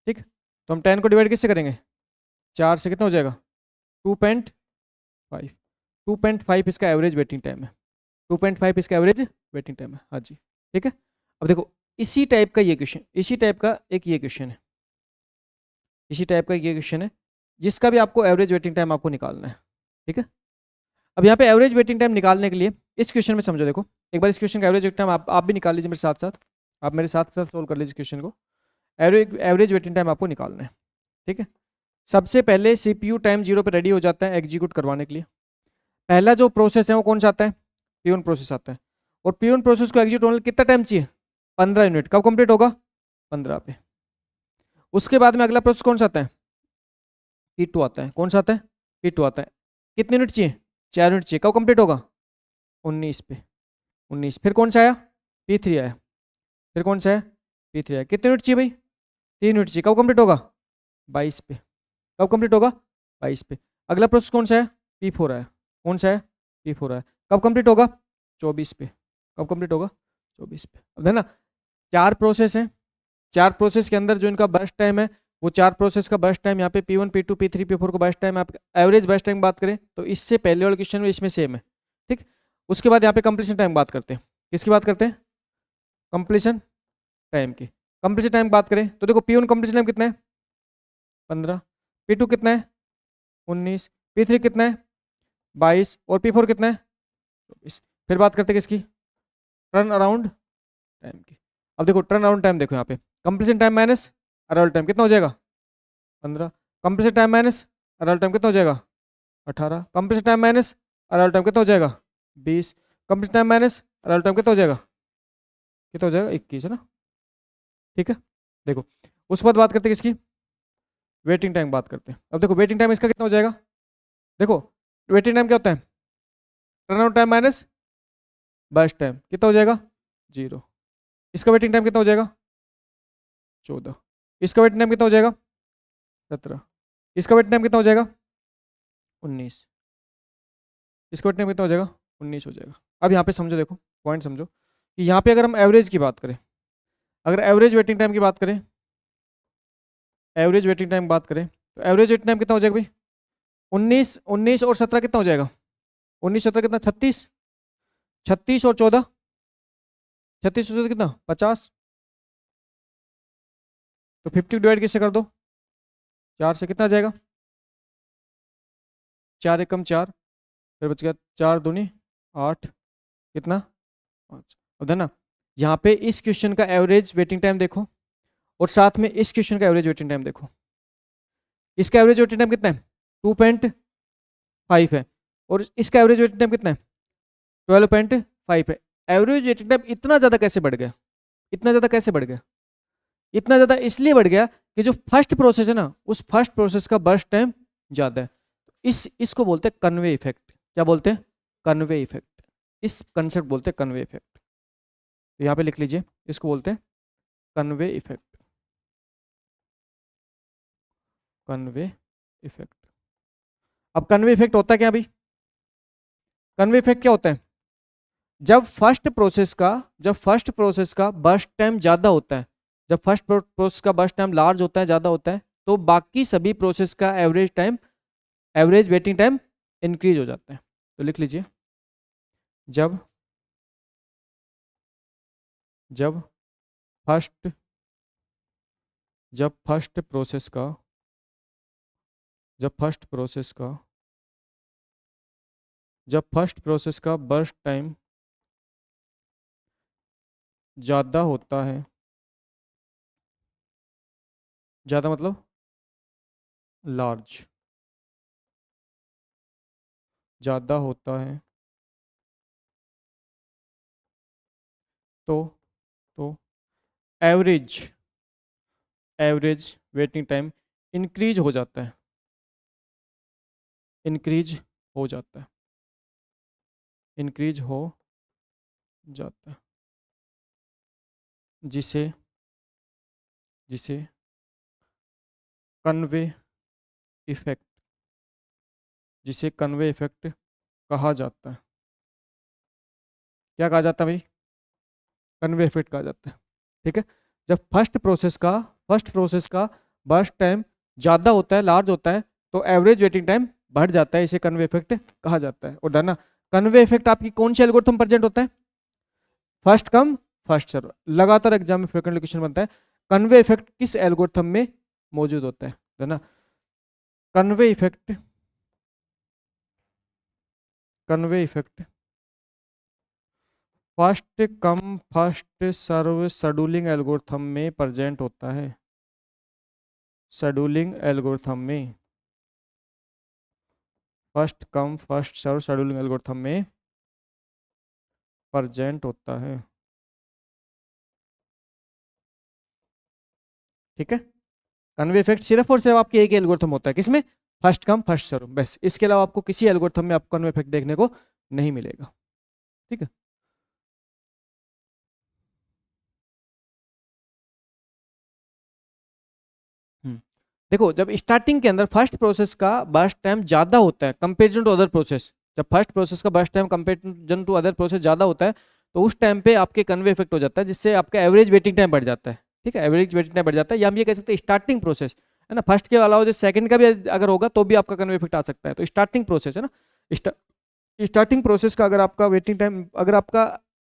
Speaker 1: ठीक। तो हम 10 को डिवाइड किससे करेंगे, 4 से, कितना हो जाएगा, 2.5, 2.5 इसका एवरेज वेटिंग टाइम है, 2.5 इसका एवरेज वेटिंग टाइम है, हाँ जी, ठीक है। अब देखो इसी टाइप का ये क्वेश्चन, इसी टाइप का एक ये क्वेश्चन है, इसी टाइप का ये क्वेश्चन है जिसका भी आपको एवरेज वेटिंग टाइम आपको निकालना है, ठीक है। अब यहाँ पे एवरेज वेटिंग टाइम निकालने के लिए इस क्वेश्चन में समझो, देखो एक बार इस क्वेश्चन का एवरेज वेटिंग टाइम आप भी निकाल लीजिए मेरे साथ साथ, आप मेरे साथ साथ सोल्व कर लीजिए क्वेश्चन को। एवरेज वेटिंग टाइम आपको निकालना है, ठीक है। सबसे पहले CPU टाइम 0 पे रेडी हो जाता है एग्जीक्यूट करवाने के लिए। पहला जो प्रोसेस है वो कौन सा आता है, P1 प्रोसेस आता है। और P1 प्रोसेस को एग्जीक्यूट होने कितना टाइम चाहिए, 15 यूनिट, कब कंप्लीट होगा, 15 पे। उसके बाद में अगला प्रोसेस कौन सा आता है, P2 आता है, कौन सा आता है, P2 आता है, कितने यूनिट चाहिए, 4 यूनिट चाहिए, कब कंप्लीट होगा, 19 पे, 19। फिर कौन सा आया, P3 आया, फिर कौन सा है, P3 आया, कितने यूनिट चाहिए भाई, 3 यूनिट चाहिए, कब कंप्लीट होगा, 22 पे, कब कंप्लीट होगा, 22 पे। अगला प्रोसेस कौन सा है, P4 आया, कौन सा है, P4 आया, कब कंप्लीट होगा, 24 पे, कब कंप्लीट होगा, 24 पे। अब है ना, 4 प्रोसेस हैं, 4 प्रोसेस के अंदर जो इनका बर्स्ट टाइम है वो 4 प्रोसेस का बर्स्ट टाइम यहाँ पे P1 P2 P3 P4 को बर्स्ट टाइम, आप एवरेज बर्स्ट टाइम बात करें तो इससे पहले वाले क्वेश्चन में इसमें सेम है, ठीक। उसके बाद यहाँ पे कंप्लीशन टाइम बात करते हैं, किसकी बात करते हैं, कंप्लीशन टाइम की। कंप्लीशन टाइम बात करें तो देखो P1 कंप्लीशन टाइम कितना है, 15, P2 कितना है, 19, P3 कितना है, 22 और P4 कितना है, 24। फिर बात करते हैं किसकी, टर्न अराउंड टाइम की। अब देखो टर्न अराउंड टाइम देखो यहाँ पे completion time minus arrival time कितना हो जाएगा, 15, completion time minus arrival time कितना हो जाएगा, 18, completion time minus arrival time कितना हो जाएगा, 20, completion time minus arrival time कितना हो जाएगा, कितना हो जाएगा, 21, है ना, ठीक है। देखो उसके बाद बात करते हैं किसकी, वेटिंग टाइम बात करते हैं। अब देखो वेटिंग टाइम इसका कितना हो जाएगा, देखो वेटिंग टाइम क्या होता है, turn around time minus burst time कितना हो जाएगा, 0। इसका वेटिंग टाइम कितना हो जाएगा, 14। इसका वेटिंग टाइम कितना हो जाएगा, 17। इसका वेटिंग टाइम कितना हो जाएगा, 19। इसका वेटिंग टाइम कितना हो जाएगा, 19 हो जाएगा। अब यहाँ पे समझो, देखो पॉइंट समझो कि यहाँ पे अगर हम एवरेज की बात करें, अगर एवरेज वेटिंग टाइम की बात करें, एवरेज वेटिंग टाइम बात करें तो एवरेज वेटिंग टाइम कितना हो जाएगा भाई, 19 और 17 कितना हो जाएगा, 19 17 कितना, 36, 36 और 14, 36 और 14 कितना, 50। तो 50 डिवाइड किससे कर दो, 4 से, कितना आ जाएगा, 4 एकम 4, फिर बच गया 4 दूनी 8, कितना, 5। अब है ना, यहाँ पे इस क्वेश्चन का एवरेज वेटिंग टाइम देखो और साथ में इस क्वेश्चन का एवरेज वेटिंग टाइम देखो। इसका एवरेज वेटिंग टाइम कितना है, 2.5 है और इसका एवरेज वेटिंग टाइम कितना है, 12.5 है। एवरेज वेटिंग टाइम इतना ज़्यादा कैसे बढ़ गया, इतना ज़्यादा कैसे बढ़ गया, इतना ज़्यादा इसलिए बढ़ गया कि जो फर्स्ट प्रोसेस है ना उस फर्स्ट प्रोसेस का बर्स्ट टाइम ज़्यादा है। इसको बोलते हैं कन्वे इफेक्ट। क्या बोलते हैं, कन्वे इफेक्ट। इस कंसेप्ट बोलते हैं कन्वे इफेक्ट। तो यहाँ पे लिख लीजिए, इसको बोलते हैं कन्वे इफेक्ट। Convoy effect. अब कन्वे इफेक्ट होता क्या भाई? कन्वे इफेक्ट क्या होता है? जब फर्स्ट प्रोसेस का बर्स्ट टाइम ज़्यादा होता है, जब फर्स्ट प्रोसेस का बर्स्ट टाइम लार्ज होता है, ज़्यादा होता है, तो बाकी सभी प्रोसेस का एवरेज वेटिंग टाइम इंक्रीज हो जाता है। तो लिख लीजिए, जब जब फर्स्ट जब फर्स्ट प्रोसेस का जब फर्स्ट प्रोसेस का जब फर्स्ट प्रोसेस का बर्स्ट टाइम ज़्यादा होता है, ज़्यादा मतलब लार्ज, ज़्यादा होता है, तो तो average average waiting time increase हो जाता है, इंक्रीज हो जाता है, इंक्रीज हो जाता है, जिसे जिसे कन्वे इफेक्ट जिसे कन्वे इफेक्ट कहा जाता है। क्या कहा जाता है भाई? कन्वे इफेक्ट कहा जाता है। ठीक है, जब फर्स्ट प्रोसेस का बर्स्ट टाइम ज़्यादा होता है, लार्ज होता है, तो एवरेज वेटिंग टाइम बढ़ जाता है, इसे कन्वे इफेक्ट कहा जाता है। और ना, कन्वे इफेक्ट आपकी कौन सी एल्गोरिथम प्रेजेंट होता है? First come first serve. लगातार एग्जाम में फ्रीक्वेंटली क्वेश्चन बनता है, कन्वे इफेक्ट किस एल्गोरिथम में मौजूद होता है ना? Convoy effect convoy effect first come first serve scheduling algorithm में प्रेजेंट होता है। शेड्यूलिंग एल्गोरिथम में first come first serve scheduling algorithm में प्रेजेंट होता है। ठीक है, कन्वे इफेक्ट सिर्फ और सिर्फ आपके एक ही एल्गोरिथम होता है, किसमें? फर्स्ट कम फर्स्ट सर्व, बस। इसके अलावा आपको किसी एल्गोरिथम में आपको कन्वे इफेक्ट देखने को नहीं मिलेगा। ठीक है, हम्म। देखो, जब स्टार्टिंग के अंदर फर्स्ट प्रोसेस का बर्स्ट टाइम ज्यादा होता है कंपेरिजन टू अदर प्रोसेस, जब फर्स्ट प्रोसेस का burst time comparison to other process ज्यादा होता है, तो उस टाइम पे आपके कन्वे इफेक्ट हो जाता है, जिससे आपका एवरेज वेटिंग टाइम बढ़ जाता है। ठीक है, एवरेज वेटिंग टाइम बढ़ जाता है, या हम ये कह सकते हैं स्टार्टिंग प्रोसेस है ना, फर्स्ट के अलावा जो सेकंड का भी अगर होगा तो भी आपका कन्वे इफेक्ट आ सकता है। तो स्टार्टिंग प्रोसेस है ना, स्टार्टिंग प्रोसेस का अगर आपका वेटिंग टाइम, अगर आपका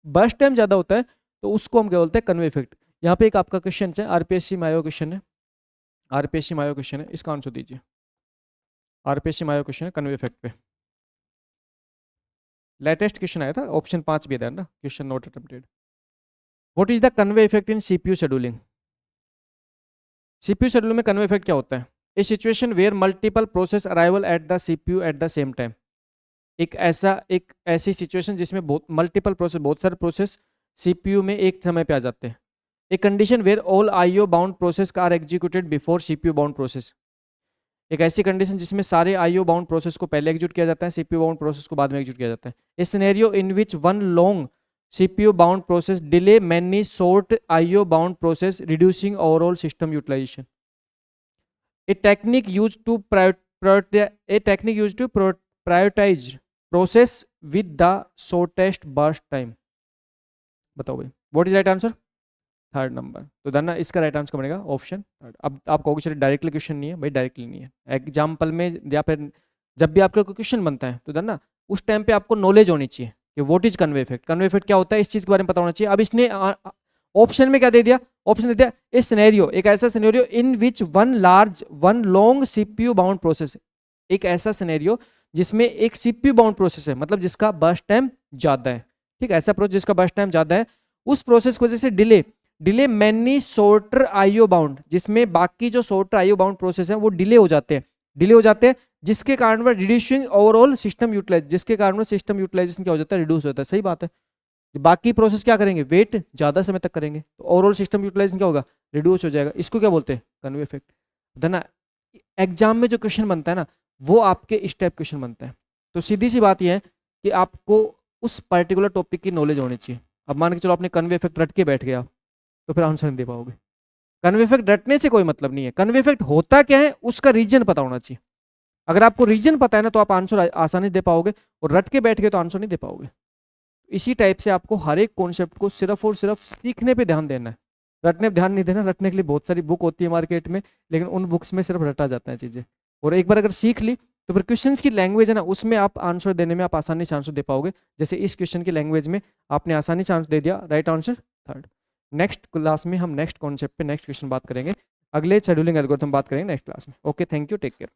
Speaker 1: बर्स्ट टाइम ज्यादा होता है, तो उसको हम क्या बोलते हैं? Convoy effect. यहाँ पे एक आपका क्वेश्चन है, आरपीएससी मायो क्वेश्चन है, आरपीएससी मायो क्वेश्चन है, इसका आंसर दीजिए। आरपीएससी मायो क्वेश्चन है कन्वे इफेक्ट पे, लेटेस्ट क्वेश्चन आया था, ऑप्शन 5 भी था ना, question not attempted. What is the convoy effect in CPU scheduling? CPU scheduling में कन्वे इफेक्ट क्या होता है? A situation where multiple process arrival at the CPU at the same time. एक ऐसी सिचुएशन जिसमें बहुत सारे प्रोसेस सीपीयू में एक समय पे आ जाते हैं। A condition where all IO bound process are executed before CPU bound process. एक ऐसी कंडीशन जिसमें सारे आईओ बाउंड प्रोसेस को पहले एग्जीक्यूट किया जाता है, सीपीयू बाउंड प्रोसेस को बाद में एग्जीक्यूट किया जाता है। A scenario in which one long CPU bound process delay many short IO bound process reducing overall system utilisation. A technique use to prioritise process with the shortest burst time. बताओ भाई, what is right answer? Third number. तो धरना इसका राइट आंसर बनेगा ऑप्शन थर्ड। अब आप कहोगे चलिए डायरेक्टली क्वेश्चन नहीं है भाई, डायरेक्टली नहीं है, एग्जाम्पल में या फिर जब भी आपका कोई क्वेश्चन बनता है तो धरना उस टाइम पे आपको नॉलेज होनी चाहिए कि what is convey effect, convoy effect क्या होता है, इस चीज के बारे में पता होना चाहिए। अब इसने ऑप्शन में क्या दे दिया? ऑप्शन दे दिया ए सिनेरियो, एक ऐसा scenario in which one long CPU bound process. एक ऐसा सिनेरियो जिसमें एक सीपीयू बाउंड प्रोसेस है, मतलब जिसका बर्स्ट टाइम ज्यादा है। ठीक है, ऐसा प्रोसेस जिसका बर्स्ट टाइम ज्यादा है, उस प्रोसेस की वजह से delay many shorter IO bound, जिसमें बाकी जो शॉर्टर आईओ बाउंड प्रोसेस हैं वो डिले हो जाते हैं, जिसके कारण वह रिड्यूसिंग ओवरऑल सिस्टम यूटिलाइज, जिसके कारण सिस्टम यूटिलाइजेशन क्या हो जाता है? रिड्यूस होता है। सही बात है, बाकी प्रोसेस क्या करेंगे? वेट ज्यादा समय तक करेंगे, तो ओवरऑल सिस्टम यूटिलाइजेशन क्या होगा? रिड्यूस हो जाएगा। इसको क्या बोलते हैं? Convoy effect. ना, एग्जाम में जो क्वेश्चन बनता है ना, वो आपके इस टाइप क्वेश्चन बनता है। तो सीधी सी बात यह है कि आपको उस पर्टिकुलर टॉपिक की नॉलेज होनी चाहिए। अब मान के चलो आपने कन्वे इफेक्ट रट के बैठ गया तो फिर आंसर नहीं दे पाओगे। कन्वे इफेक्ट रटने से कोई मतलब नहीं है, कन्वे इफेक्ट होता क्या है उसका रीजन पता होना चाहिए। अगर आपको रीजन पता है ना तो आप आंसर आसानी से दे पाओगे, और रट के बैठ गए तो आंसर नहीं दे पाओगे। इसी टाइप से आपको हर एक कॉन्सेप्ट को सिर्फ और सिर्फ सीखने पे ध्यान देना है, रटने पे ध्यान नहीं देना। रटने के लिए बहुत सारी बुक होती है मार्केट में, लेकिन उन बुक्स में सिर्फ रटा जाता है चीज़ें। और एक बार अगर सीख ली तो फिर क्वेश्चंस की लैंग्वेज है ना, उसमें आप आंसर देने में आप आसानी से आंसर दे पाओगे। जैसे इस क्वेश्चन की लैंग्वेज में आपने आसानी से आंसर दे दिया, right answer third. Next class में हम नेक्स्ट कॉन्सेप्ट पे नेक्स्ट क्वेश्चन बात करेंगे, अगले शेड्यूलिंग एल्गोरिथम बात करेंगे नेक्स्ट क्लास में। Okay, thank you, take care.